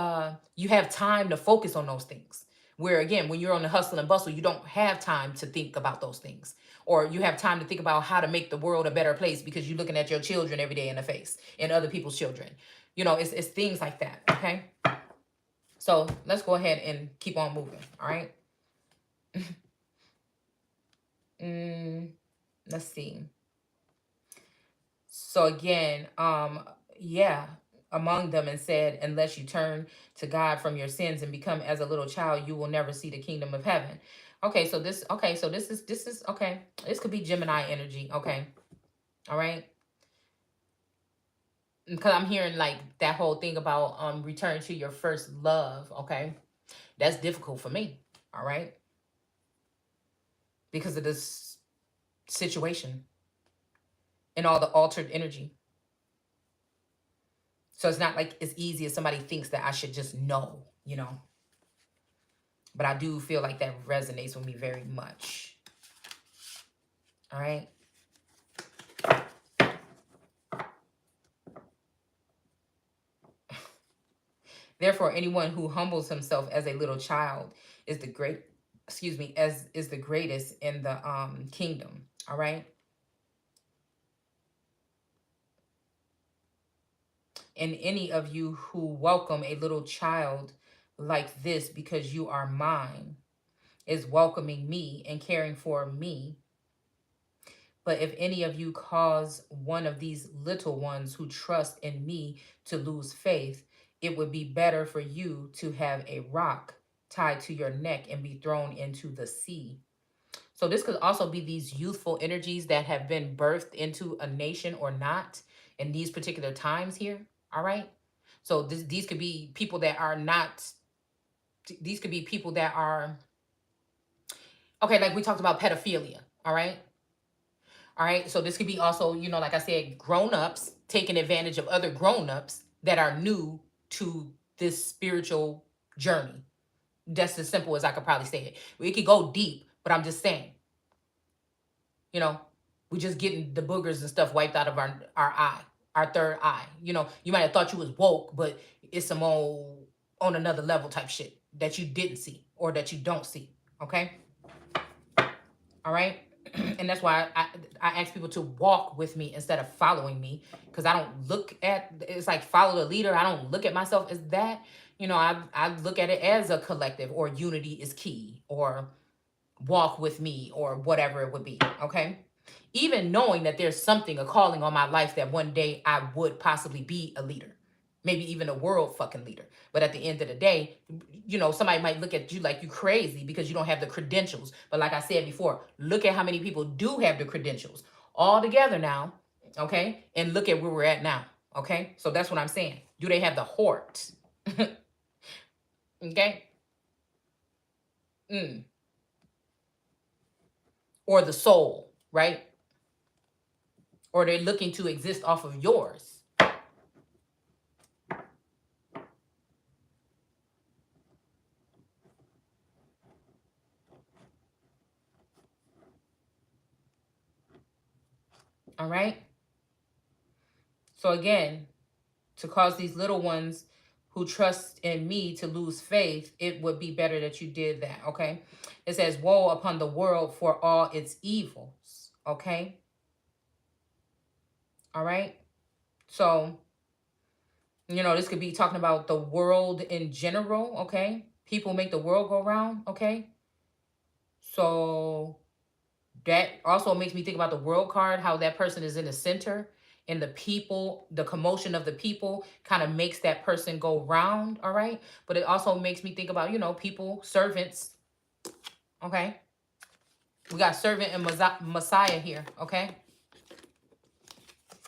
you have time to focus on those things. Where again, when you're on the hustle and bustle, you don't have time to think about those things. Or you have time to think about how to make the world a better place because you're looking at your children every day in the face and other people's children. You know, it's things like that. Okay. So let's go ahead and keep on moving. All right. Let's see. So again, yeah, among them and said, unless you turn to God from your sins and become as a little child, you will never see the kingdom of heaven. Okay, so this is okay. This could be Gemini energy, okay. All right. Because I'm hearing like that whole thing about return to your first love, okay? That's difficult for me, all right? Because of this situation and all the altered energy. So it's not like as easy as somebody thinks that I should just know, you know. But I do feel like that resonates with me very much. All right. Therefore, anyone who humbles himself as a little child is the is the greatest in the kingdom. All right. And any of you who welcome a little child like this because you are mine is welcoming me and caring for me. But if any of you cause one of these little ones who trust in me to lose faith, it would be better for you to have a rock tied to your neck and be thrown into the sea. So this could also be these youthful energies that have been birthed into a nation or not in these particular times here. All right. So these could be people that are not, these could be people that are, okay, like we talked about pedophilia. All right. All right. So this could be also, you know, like I said, grown-ups taking advantage of other grown-ups that are new to this spiritual journey. That's as simple as I could probably say it. It could go deep, but I'm just saying, you know, We just getting the boogers and stuff wiped out of our eye, our third eye. You know, you might have thought you was woke, but it's some old on another level type shit that you didn't see or that you don't see. Okay. All right. And that's why I ask people to walk with me instead of following me, because I don't look at, it's like follow the leader. I don't look at myself as that. You know, I look at it as a collective, or unity is key, or walk with me, or whatever it would be. Okay. Even knowing that there's something, a calling on my life, that one day I would possibly be a leader, maybe even a world fucking leader. But at the end of the day, you know, somebody might look at you like you crazy because you don't have the credentials. But like I said before, look at how many people do have the credentials all together now. Okay. And look at where we're at now. Okay. So that's what I'm saying. Do they have the heart? Okay. Mm. Or the soul, right? Or they're looking to exist off of yours. All right. So again, to cause these little ones who trust in me to lose faith, it would be better that you did that. Okay. It says, woe upon the world for all its evils. Okay. All right. So, you know, this could be talking about the world in general. Okay. People make the world go round. Okay. So that also makes me think about the world card, how that person is in the center, and the people, the commotion of the people kind of makes that person go round. All right. But it also makes me think about, you know, people, servants. Okay. We got servant and Messiah here. Okay.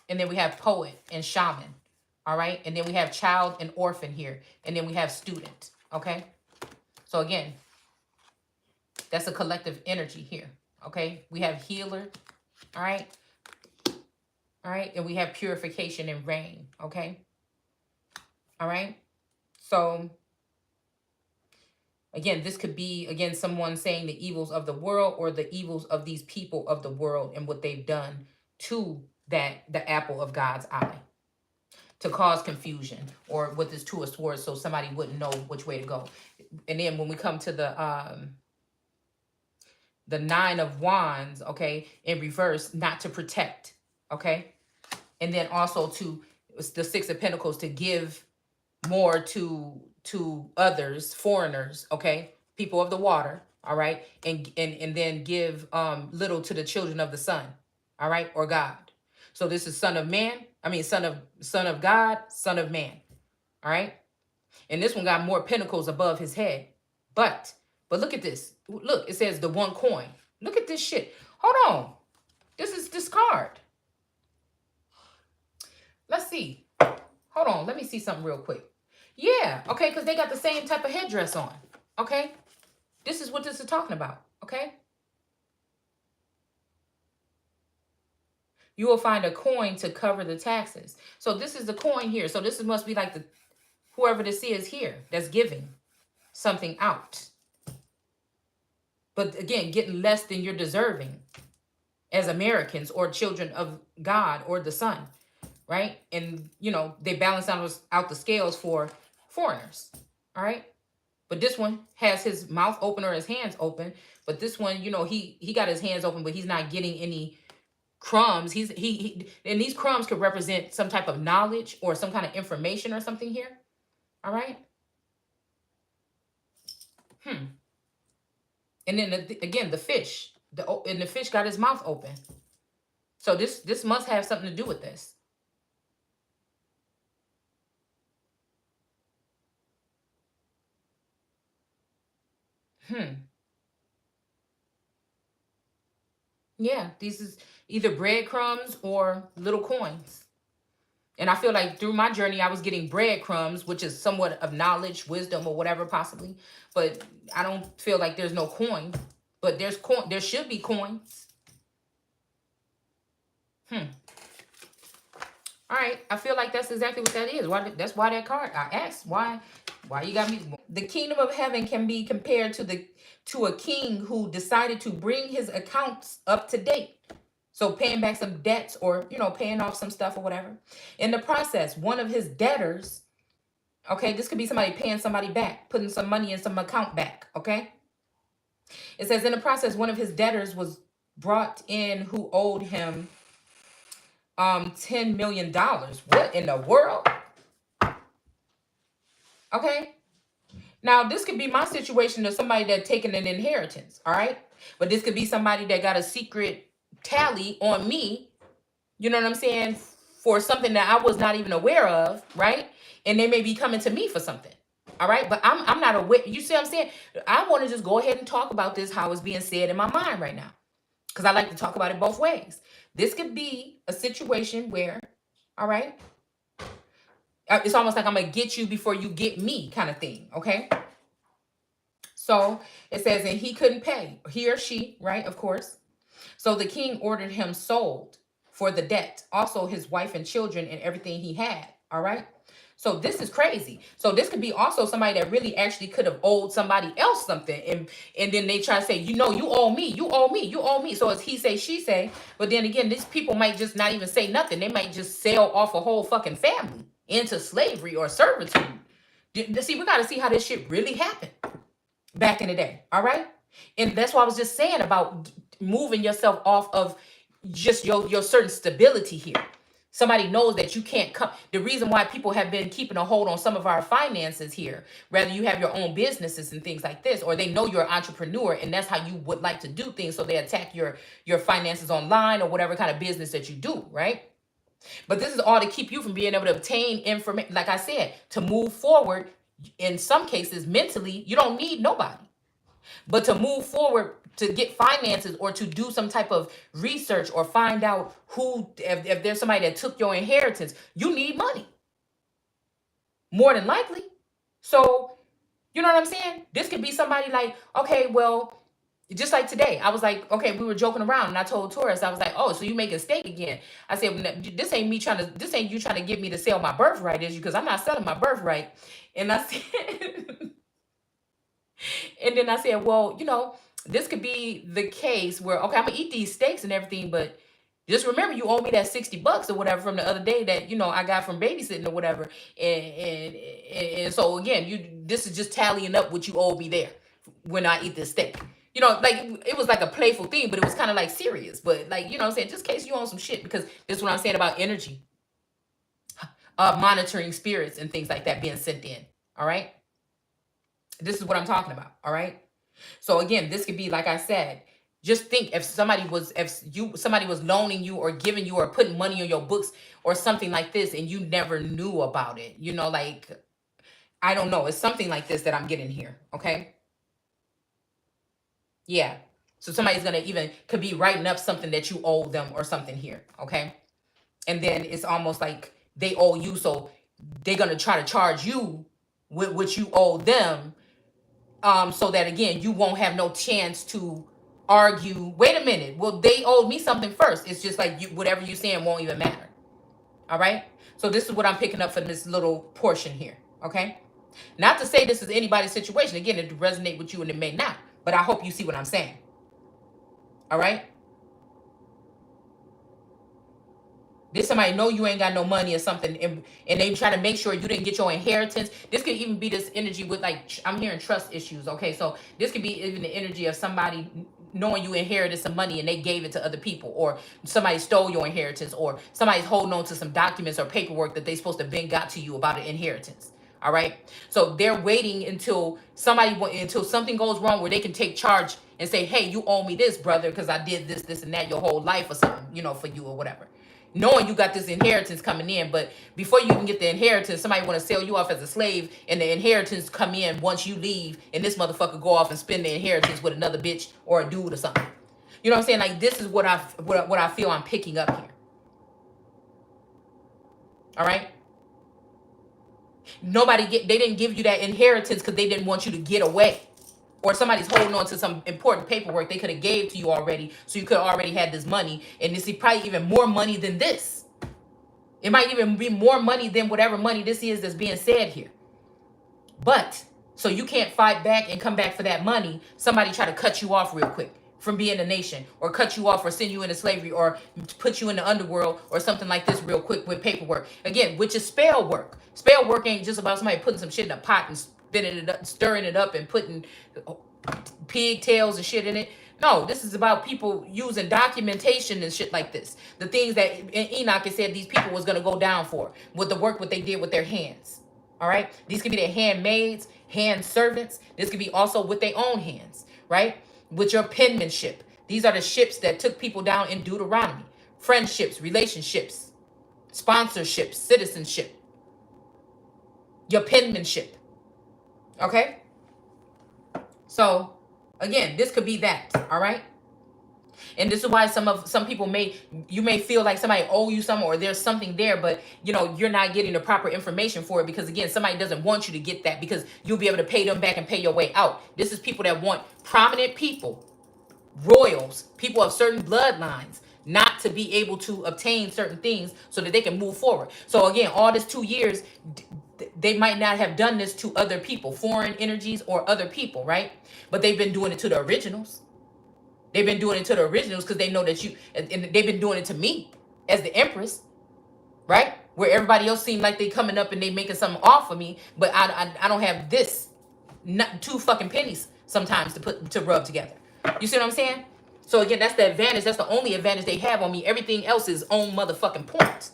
And then we have poet and shaman. All right. And then we have child and orphan here. And then we have student. Okay. So again, that's a collective energy here. Okay. We have healer. All right. All right. And we have purification and rain. Okay. All right. So again, this could be, again, someone saying the evils of the world, or the evils of these people of the world and what they've done to the apple of God's eye, to cause confusion, or with this two of swords, so somebody wouldn't know which way to go. And then when we come to the nine of wands, okay, in reverse, not to protect. Okay. And then also to the six of pentacles, to give more to others, foreigners, okay, people of the water, all right, and then give little to the children of the sun, all right, or God. So this is son of man, I mean son of God, son of man, all right. And this one got more pentacles above his head. But look at this. Look, it says the one coin. Look at this shit. Hold on. This is this card. Let's see. Hold on. Let me see something real quick. Yeah. Okay. Because they got the same type of headdress on. Okay. This is what this is talking about. Okay. You will find a coin to cover the taxes. So this is the coin here. So this must be like the whoever this is here that's giving something out. But again, getting less than you're deserving as Americans or children of God or the Son, right? And, you know, they balance out the scales for foreigners, all right? But this one has his mouth open or his hands open. But this one, you know, he got his hands open, but he's not getting any crumbs. He and these crumbs could represent some type of knowledge or some kind of information or something here, all right? And then again, the fish, and the fish got his mouth open. So this must have something to do with this. Yeah, these is either breadcrumbs or little coins. And I feel like through my journey, I was getting breadcrumbs, which is somewhat of knowledge, wisdom, or whatever possibly. But I don't feel like there's no coin. But there's coin. There should be coins. All right. I feel like that's exactly what that is. That's why that card. I asked why you got me. The kingdom of heaven can be compared to a king who decided to bring his accounts up to date. So paying back some debts or, paying off some stuff or whatever. In the process, one of his debtors, okay, this could be somebody paying somebody back, putting some money in some account back, okay? It says in the process, one of his debtors was brought in who owed him $10 million. What in the world? Okay. Now, this could be my situation of somebody that's taking an inheritance, all right? But this could be somebody that got a secret tally on me, you know what I'm saying, for something that I was not even aware of, right? And they may be coming to me for something, all right? But I'm not aware. You see what I'm saying? I want to just go ahead and talk about this, how it's being said in my mind right now, because I like to talk about it both ways. This could be a situation where, all right, it's almost like I'm going to get you before you get me kind of thing, okay? So it says, and he couldn't pay, he or she, right? Of course. So the king ordered him sold for the debt, also his wife and children and everything he had, all right? So this is crazy. So this could be also somebody that really actually could have owed somebody else something. And then they try to say, you owe me, you owe me, you owe me. So it's he say, she say. But then again, these people might just not even say nothing. They might just sell off a whole fucking family into slavery or servitude. See, we got to see how this shit really happened back in the day, all right? And that's why I was just saying about moving yourself off of just your certain stability here. Somebody knows that you can't come. The reason why people have been keeping a hold on some of our finances here, whether you have your own businesses and things like this, or they know you're an entrepreneur and that's how you would like to do things, so they attack your finances online or whatever kind of business that you do, right? But this is all to keep you from being able to obtain information. Like I said, to move forward, in some cases, mentally, you don't need nobody. But to move forward, to get finances or to do some type of research or find out if there's somebody that took your inheritance, you need money. More than likely. So, you know what I'm saying? This could be somebody like, okay, well, just like today, I was like, okay, we were joking around and I told Taurus, I was like, oh, so you making steak again. I said, this ain't you trying to get me to sell my birthright, is you? Because I'm not selling my birthright. And I said, and then I said, well, this could be the case where, okay, I'm gonna eat these steaks and everything, but just remember you owe me that $60 or whatever from the other day that, I got from babysitting or whatever. And so again, this is just tallying up what you owe me there when I eat this steak. Like it was like a playful thing, but it was kind of like serious. But like, what I'm saying, just in case you own some shit, because this is what I'm saying about energy, monitoring spirits and things like that being sent in. All right. This is what I'm talking about. All right. So again, this could be, like I said, just think if somebody was loaning you or giving you or putting money on your books or something like this and you never knew about it, like, I don't know. It's something like this that I'm getting here. Okay. Yeah. So somebody's could be writing up something that you owe them or something here. Okay. And then it's almost like they owe you. So they're going to try to charge you with what you owe them. So that again, you won't have no chance to argue. Wait a minute. Well, they owed me something first. It's just like whatever you're saying won't even matter. All right. So this is what I'm picking up from this little portion here. Okay. Not to say this is anybody's situation. Again, it resonate with you and it may not. But I hope you see what I'm saying. All right. Did somebody know you ain't got no money or something, and they try to make sure you didn't get your inheritance? This could even be this energy with, like, I'm hearing trust issues. Okay, so this could be even the energy of somebody knowing you inherited some money and they gave it to other people, or somebody stole your inheritance, or somebody's holding on to some documents or paperwork that they supposed to have been got to you about an inheritance. All right, so they're waiting until something goes wrong where they can take charge and say, hey, you owe me this, brother, because I did this and that your whole life or something, for you or whatever. Knowing you got this inheritance coming in, but before you even get the inheritance, somebody want to sell you off as a slave, and the inheritance come in once you leave, and this motherfucker go off and spend the inheritance with another bitch or a dude or something. You know what I'm saying? Like, this is what I feel I'm picking up here. All right. They didn't give you that inheritance because they didn't want you to get away. Or somebody's holding on to some important paperwork they could have gave to you already, so you could have already had this money. And this is probably even more money than this. It might even be more money than whatever money this is that's being said here. But, so you can't fight back and come back for that money. Somebody try to cut you off real quick from being a nation, or cut you off, or send you into slavery, or put you in the underworld, or something like this real quick with paperwork. Again, which is spell work. Spell work ain't just about somebody putting some shit in a pot and spinning it up, stirring it up, and putting pigtails and shit in it. No, this is about people using documentation and shit like this. The things that Enoch had said these people was going to go down for, with the work what they did with their hands. All right? These could be their handmaids, hand servants. This could be also with their own hands, right? With your penmanship. These are the ships that took people down in Deuteronomy. Friendships, relationships, sponsorships, citizenship. Your penmanship. Okay? So, again, this could be that, all right? And this is why some people you may feel like somebody owe you something, or there's something there, but you know, you're not getting the proper information for it, because again, somebody doesn't want you to get that, because you'll be able to pay them back and pay your way out. This is people that want prominent people, royals, people of certain bloodlines, not to be able to obtain certain things so that they can move forward. So again, all this 2 years, they might not have done this to other people, foreign energies or other people, right? But they've been doing it to the originals. They've been doing it to the originals because they know that and they've been doing it to me as the Empress, right? Where everybody else seemed like they coming up and they making something off of me, but I don't have this, not 2 fucking pennies sometimes to rub together. You see what I'm saying? So again, that's the advantage. That's the only advantage they have on me. Everything else is on motherfucking point.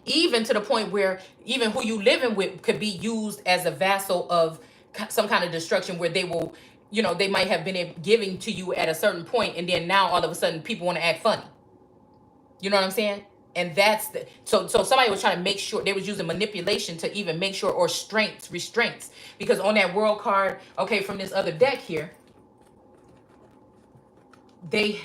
Even to the point where even who you living with could be used as a vassal of some kind of destruction, where they will, you know, they might have been giving to you at a certain point, and then now all of a sudden people want to act funny. You know what I'm saying? And that's so somebody was trying to make sure, they was using manipulation to even make sure, or restraints, because on that world card, okay, from this other deck here, they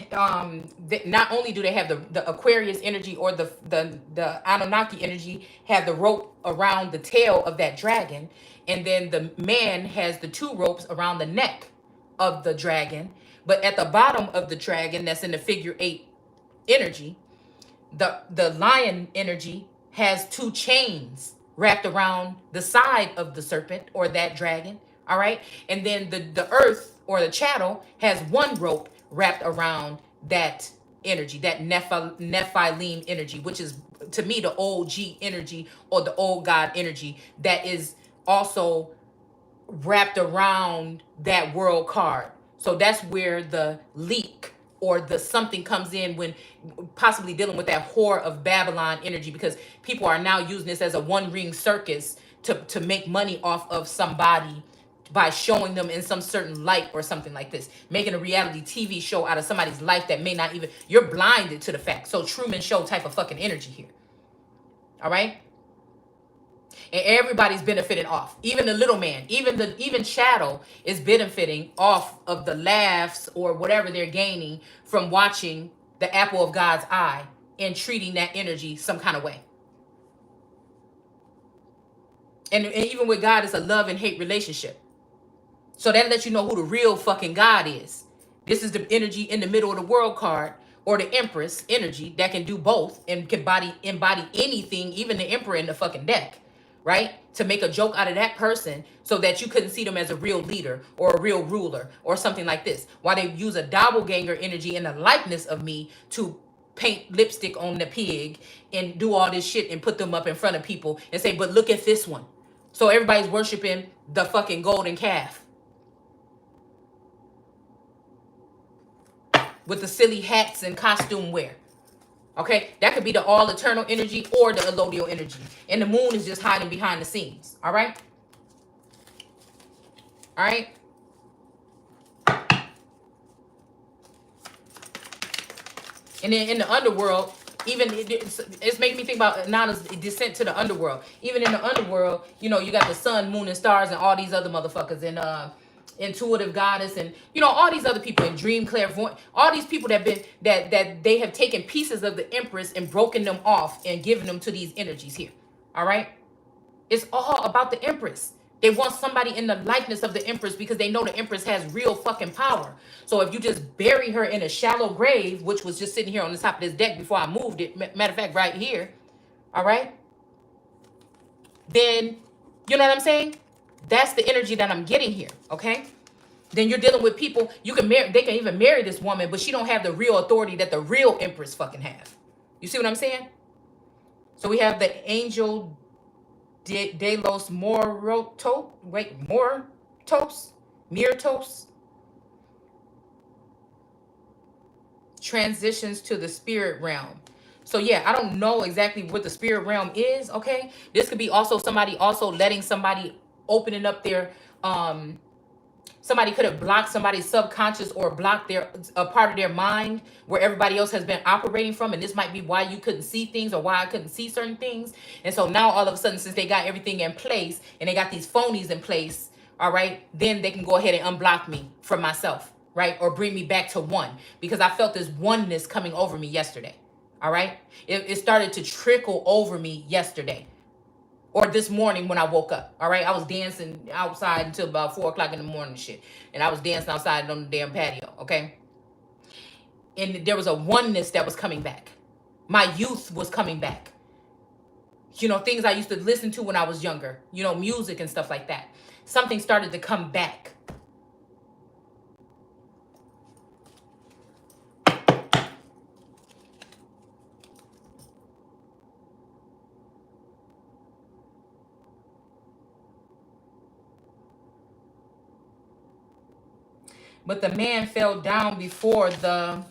not only do they have the Aquarius energy, or the Anunnaki energy, have the rope around the tail of that dragon, and then the man has the 2 ropes around the neck of the dragon, but at the bottom of the dragon, that's in the figure 8 energy, the lion energy has 2 chains wrapped around the side of the serpent or that dragon. All right, and then the earth or the chattel has 1 rope wrapped around that energy, that Nephilim energy, which is to me the old G energy, or the old God energy, that is also wrapped around that world card. So that's where the leak or the something comes in, when possibly dealing with that whore of Babylon energy, because people are now using this as a one-ring circus to make money off of somebody by showing them in some certain light or something like this, making a reality TV show out of somebody's life that may not even, you're blinded to the fact. So Truman Show type of fucking energy here. All right? And everybody's benefiting off. Even the little man, even chattel is benefiting off of the laughs or whatever they're gaining from watching the apple of God's eye and treating that energy some kind of way. And even with God, it's a love and hate relationship. So that lets you know who the real fucking God is. This is the energy in the middle of the world card, or the Empress energy, that can do both and can embody anything, even the Emperor in the fucking deck, right? To make a joke out of that person so that you couldn't see them as a real leader or a real ruler or something like this. While they use a doppelganger energy in the likeness of me to paint lipstick on the pig and do all this shit and put them up in front of people and say, but look at this one. So everybody's worshiping the fucking golden calf with the silly hats and costume wear. Okay, that could be the all eternal energy or the allodial energy. And the moon is just hiding behind the scenes. All right. All right. And then in the underworld, even it's making me think about Nana's descent to the underworld. Even in the underworld, you know, you got the sun, moon, and stars, and all these other motherfuckers, and intuitive goddess, and you know, all these other people, in dream clairvoyant, all these people that they have taken pieces of the Empress and broken them off and given them to these energies here. All right, it's all about the Empress. They want somebody in the likeness of the Empress because they know the Empress has real fucking power. So if you just bury her in a shallow grave, which was just sitting here on the top of this deck before I moved it, matter of fact, right here, all right, then you know what I'm saying? That's the energy that I'm getting here, okay? Then you're dealing with people, you can marry, they can even marry this woman, but she don't have the real authority that the real empress fucking have. You see what I'm saying? So we have the angel de los Muertos transitions to the spirit realm. So yeah, I don't know exactly what the spirit realm is, okay? This could be also somebody also letting somebody opening up their somebody could have blocked somebody's subconscious or blocked their a part of their mind where everybody else has been operating from, and this might be why you couldn't see things or why I couldn't see certain things. And so now all of a sudden, since they got everything in place and they got these phonies in place, all right, then they can go ahead and unblock me from myself, right? Or bring me back to one, because I felt this oneness coming over me yesterday. All right, it started to trickle over me yesterday or this morning when I woke up. All right, I was dancing outside until about 4 o'clock in the morning, shit, and I was dancing outside on the damn patio. Okay, and there was a oneness that was coming back. My youth was coming back. You know, things I used to listen to when I was younger. You know, music and stuff like that. Something started to come back. But the man fell down before the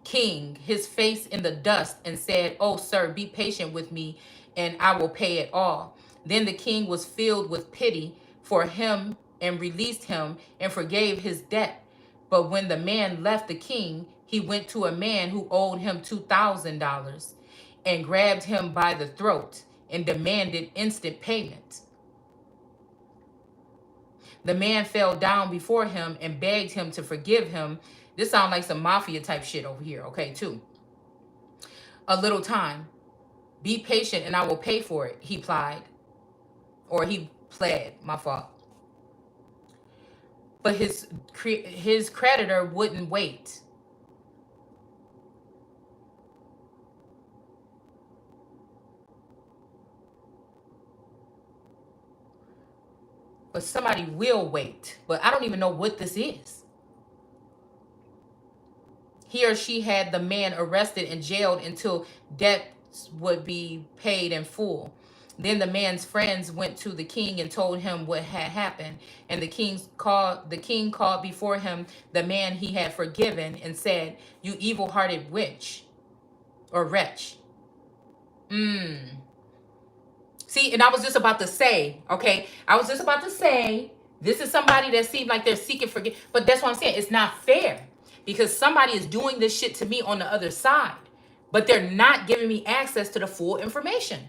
king, his face in the dust, and said, "Oh, sir, be patient with me, and I will pay it all." Then the king was filled with pity for him and released him and forgave his debt. But when the man left the king, he went to a man who owed him $2,000 and grabbed him by the throat and demanded instant payment. The man fell down before him and begged him to forgive him. This sounds like some mafia type shit over here, okay, too. "A little time. Be patient and I will pay for it," he plied. Or he pled, my fault. But his creditor wouldn't wait. But somebody will wait. But I don't even know what this is. He or she had the man arrested and jailed until debts would be paid in full. Then the man's friends went to the king and told him what had happened. And the king called before him the man he had forgiven and said, "You evil-hearted witch or wretch." See, and I was just about to say, okay, I was just about to say, this is somebody that seemed like they're seeking forgiveness. But that's what I'm saying. It's not fair because somebody is doing this shit to me on the other side, but they're not giving me access to the full information.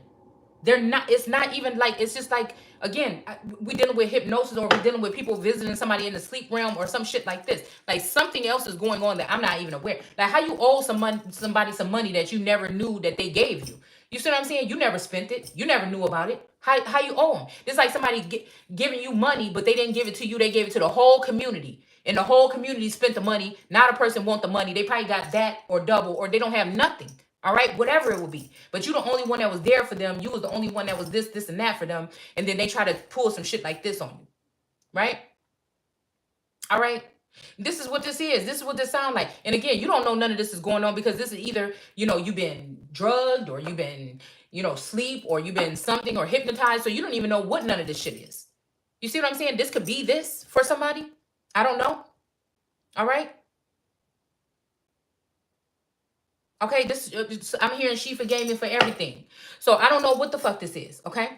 They're not, it's not even like, it's just like, again, we dealing with hypnosis, or we dealing with people visiting somebody in the sleep realm or some shit like this. Like something else is going on that I'm not even aware. Like how you owe somebody some money that you never knew that they gave you. You see what I'm saying? You never spent it. You never knew about it. How you owe them? It's like somebody giving you money, but they didn't give it to you. They gave it to the whole community. And the whole community spent the money. Not a person want the money. They probably got that or double, or they don't have nothing. All right, whatever it will be. But you the only one that was there for them. You was the only one that was this, and that for them. And then they try to pull some shit like this on you. Right? All right. This is what this is. This is what this sounds like. And again, you don't know none of this is going on because this is either, you know, you've been drugged or you've been, you know, sleep or you've been something or hypnotized. So you don't even know what none of this shit is. You see what I'm saying? This could be this for somebody. I don't know. All right. Okay, this I'm hearing she forgave me for everything. So I don't know what the fuck this is, okay?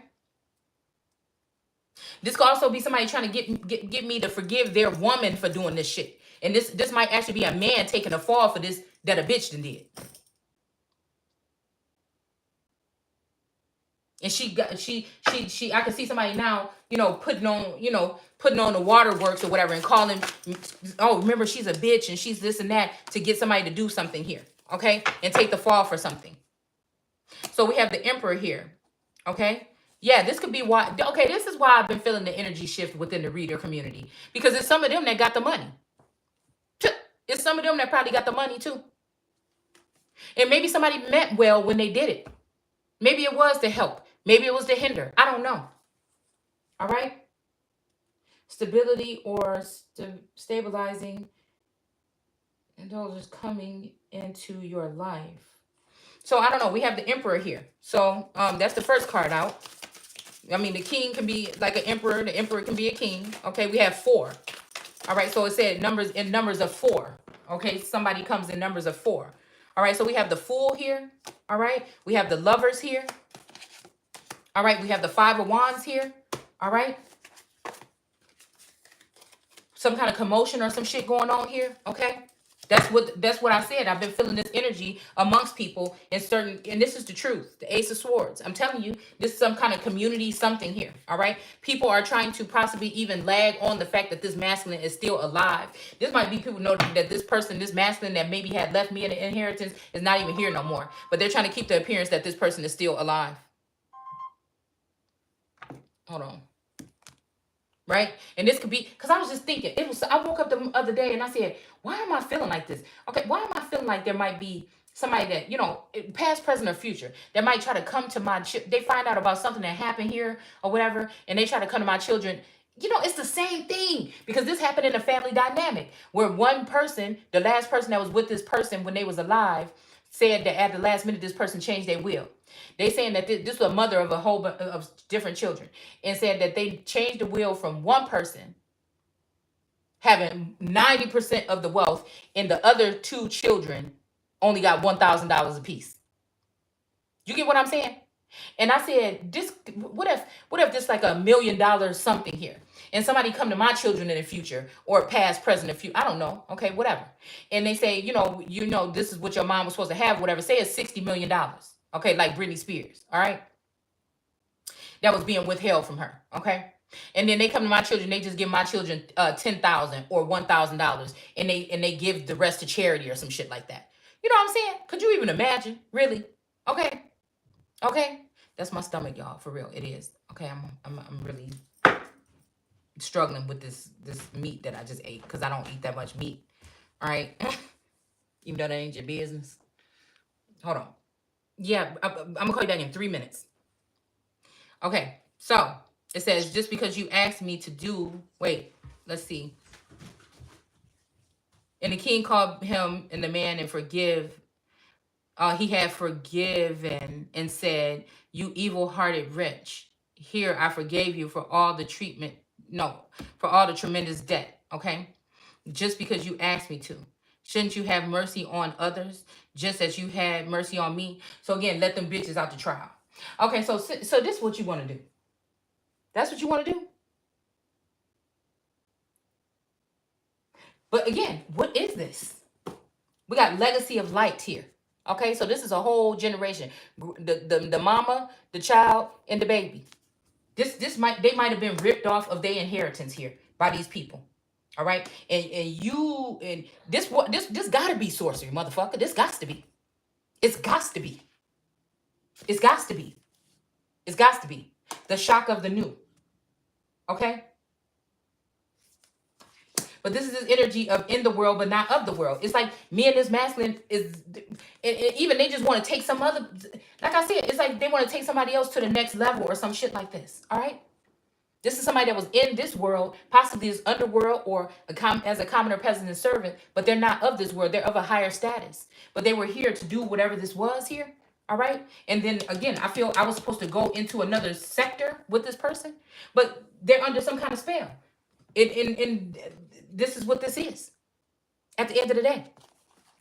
This could also be somebody trying to get me to forgive their woman for doing this shit. And this might actually be a man taking a fall for this that a bitch done did. And she I can see somebody now, you know, putting on the waterworks or whatever and calling, oh, remember she's a bitch and she's this and that to get somebody to do something here. Okay, and take the fall for something. So we have the Emperor here. Okay, yeah, this could be why. Okay, this is why I've been feeling the energy shift within the reader community, because it's some of them that got the money. It's some of them that probably got the money too. And maybe somebody meant well when they did it. Maybe it was to help. Maybe it was to hinder. I don't know. All right. stability or stabilizing intelligence coming into your life. So I don't know. We have the Emperor here. So that's the first card out. I mean, the king can be like an emperor. The emperor can be a king. Okay, we have 4. All right, so it said numbers of 4. Okay, somebody comes in numbers of 4. All right, so we have the Fool here. All right, we have the Lovers here. All right, we have the 5 of Wands here. All right, some kind of commotion or some shit going on here. Okay, that's what I said. I've been feeling this energy amongst people in certain, and this is the truth. The Ace of Swords. I'm telling you, this is some kind of community something here. All right, people are trying to possibly even lag on the fact that this masculine is still alive. This might be people know that this person, this masculine that maybe had left me in an inheritance, is not even here no more. But they're trying to keep the appearance that this person is still alive. Hold on. Right? And this could be, because I was just thinking, I woke up the other day and I said, why am I feeling like this? Okay, why am I feeling like there might be somebody that, past, present, or future, that might try to come to they find out about something that happened here or whatever, and they try to come to my children. It's the same thing, because this happened in a family dynamic where one person, the last person that was with this person when they was alive, said that at the last minute, this person changed their will. They saying that this was a mother of a whole bunch of different children, and said that they changed the will from one person having 90% of the wealth, and the other 2 children only got $1,000 apiece. You get what I'm saying? And I said, what if this like $1 million something here, and somebody come to my children in the future, or past, present, or future, I don't know, okay, whatever, and they say, this is what your mom was supposed to have, whatever. Say it's $60 million, okay, like Britney Spears, all right, that was being withheld from her, okay. And then they come to my children, they just give my children $10,000 or $1,000, and they give the rest to charity or some shit like that. You know what I'm saying? Could you even imagine? Really? Okay, that's my stomach, y'all. For real, it is. Okay, I'm really struggling with this meat that I just ate, because I don't eat that much meat. All right, even though that ain't your business. Hold on. Yeah, I'm gonna call you back in 3 minutes. Okay, so it says, just because you asked me to do. Wait, let's see. And the king called him and the man and forgive. He had forgiven and said, you evil-hearted wretch, here I forgave you for all the treatment, for all the tremendous debt, okay? Just because you asked me to. Shouldn't you have mercy on others, just as you had mercy on me? So again, let them bitches out the trial. Okay, so this is what you want to do. That's what you want to do? But again, what is this? We got legacy of light here. Okay, so this is a whole generation. The mama, the child, and the baby. They might have been ripped off of their inheritance here by these people. All right, and this gotta be sorcery, motherfucker. This got to be. It's got to be. It's got to be. It's got to be. The shock of the new. Okay. But this is this energy of in the world, but not of the world. It's like me and this masculine is, even they just want to take some other, like I said, it's like they want to take somebody else to the next level or some shit like this. All right. This is somebody that was in this world, possibly this underworld, or as a commoner, peasant, and servant, but they're not of this world. They're of a higher status. But they were here to do whatever this was here. All right. And then again, I feel I was supposed to go into another sector with this person, but they're under some kind of spell. This is what this is. At the end of the day,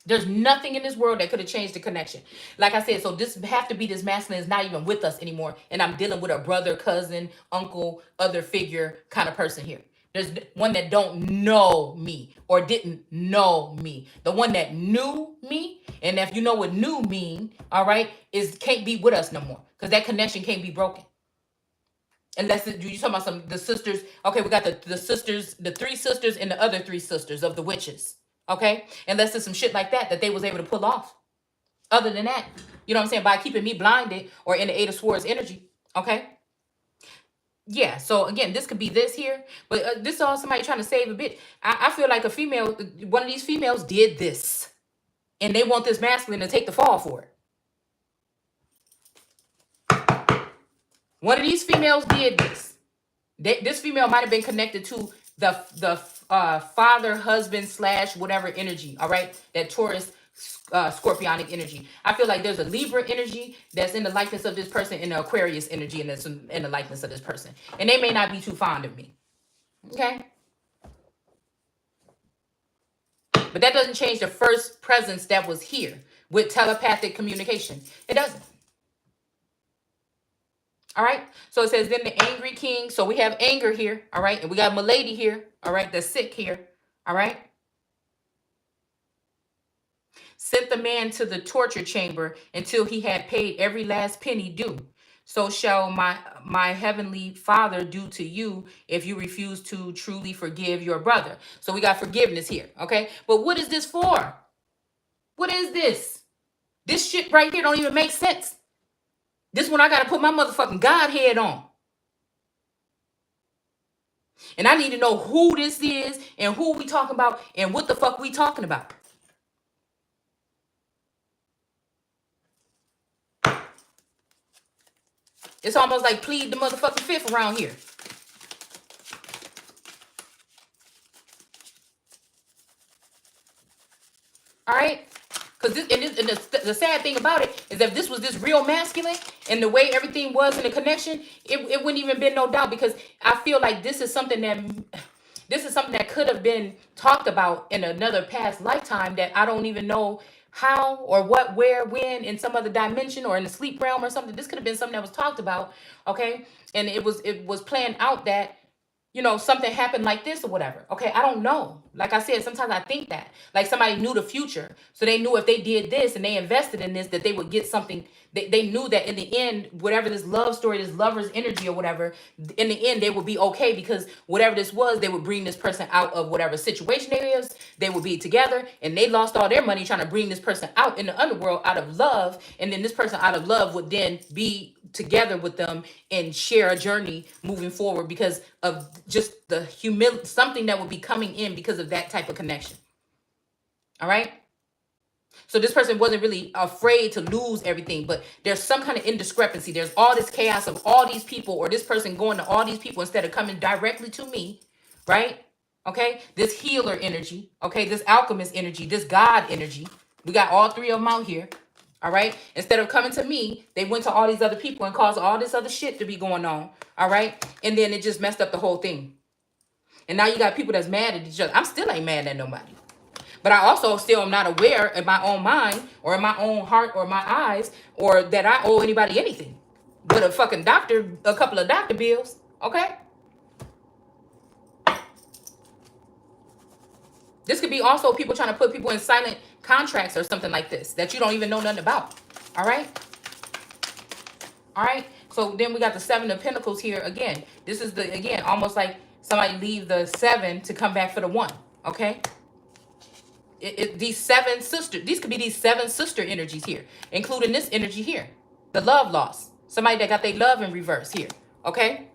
there's nothing in this world that could have changed the connection. Like I said, so this have to be this masculine is not even with us anymore, and I'm dealing with a brother, cousin, uncle, other figure kind of person here. There's one that don't know me or didn't know me. The one that knew me, and if you know what knew mean, all right, can't be with us no more, because that connection can't be broken. Unless you talking about the sisters. Okay, we got the sisters, the 3 sisters and the other 3 sisters of the witches. Okay, unless there's some shit like that they was able to pull off. Other than that, you know what I'm saying, by keeping me blinded or in the 8 of Swords energy. Okay. Yeah, so again, this could be this here, but this is all somebody trying to save a bit. I feel like one of these females did this, and they want this masculine to take the fall for it. One of these females did this. This female might have been connected to the father, husband slash whatever energy, all right? That Taurus, scorpionic energy. I feel like there's a Libra energy that's in the likeness of this person, and the Aquarius energy and that's in the likeness of this person. And they may not be too fond of me. Okay? But that doesn't change the first presence that was here with telepathic communication. It doesn't. All right. So it says, then the angry king. So we have anger here. All right. And we got Milady here. All right. That's sick here. All right. Sent the man to the torture chamber until he had paid every last penny due. So shall my heavenly Father do to you if you refuse to truly forgive your brother. So we got forgiveness here. Okay. But what is this for? What is this? This shit right here don't even make sense. This one I got to put my motherfucking Godhead on. And I need to know who this is and who we talking about and what the fuck we talking about. It's almost like plead the motherfucking fifth around here. All right? Because the sad thing about it is that if this was this real masculine and the way everything was in the connection, it wouldn't even been no doubt, because I feel like this is something that could have been talked about in another past lifetime that I don't even know how or what, where, when, in some other dimension or in the sleep realm or something. This could have been something that was talked about, okay? And it was planned out that, you know, something happened like this or whatever. Okay, I don't know. Like I said, sometimes I think that. Like somebody knew the future. So they knew if they did this and they invested in this, that they would get something. They knew that in the end, whatever this love story, this lover's energy or whatever, in the end, they would be okay, because whatever this was, they would bring this person out of whatever situation they was. They would be together, and they lost all their money trying to bring this person out in the underworld out of love. And then this person out of love would then be together with them and share a journey moving forward because of just the humility, something that would be coming in because of that type of connection. All right. So this person wasn't really afraid to lose everything, but there's some kind of indiscrepancy. There's all this chaos of all these people, or this person going to all these people instead of coming directly to me, right? Okay, this healer energy, okay, this alchemist energy, this God energy. We got all three of them out here. All right. Instead of coming to me, they went to all these other people and caused all this other shit to be going on. All right. And then it just messed up the whole thing. And now you got people that's mad at each other. I'm still ain't mad at nobody. But I also still am not aware in my own mind or in my own heart or my eyes or that I owe anybody anything but a fucking doctor, a couple of doctor bills. Okay. This could be also people trying to put people in silent contracts or something like this that you don't even know nothing about. All right. All right. So then we got the Seven of Pentacles here again. This is the, again, almost like somebody leave the seven to come back for the one. Okay. These seven sisters, these could be these seven sister energies here, including this energy here, the love loss. Somebody that got their love in reverse here. Okay.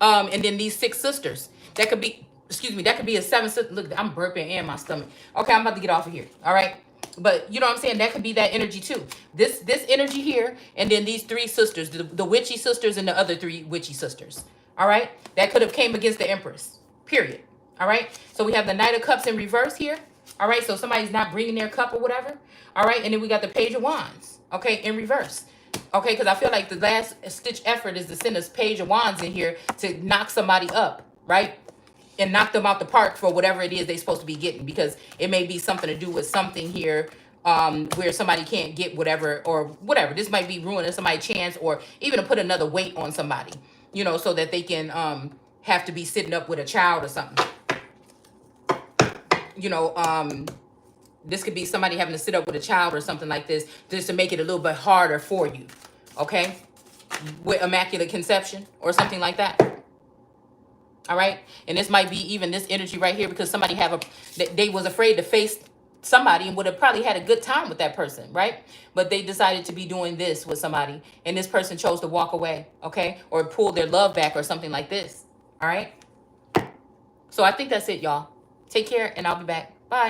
And then these six sisters that could be, excuse me, that could be a seven sister. Look, I'm burping in my stomach. Okay. I'm about to get off of here. All right. But you know what I'm saying? That could be that energy too. This energy here, and then these three sisters, the witchy sisters and the other three witchy sisters. All right. That could have came against the Empress, period. All right. So we have the Knight of Cups in reverse here. All right. So somebody's not bringing their cup or whatever. All right. And then we got the Page of Wands. Okay. In reverse. Okay. Because I feel like the last stitch effort is to send us Page of Wands in here to knock somebody up. Right. And knock them out the park for whatever it is they're supposed to be getting, because it may be something to do with something here where somebody can't get whatever or whatever. This might be ruining somebody's chance, or even to put another weight on somebody, you know, so that they can have to be sitting up with a child or something. You know, this could be somebody having to sit up with a child or something like this, just to make it a little bit harder for you. Okay. With immaculate conception or something like that. All right. And this might be even this energy right here, because somebody they was afraid to face somebody and would have probably had a good time with that person. Right. But they decided to be doing this with somebody, and this person chose to walk away. Okay. Or pull their love back or something like this. All right. So I think that's it, y'all. Take care, and I'll be back.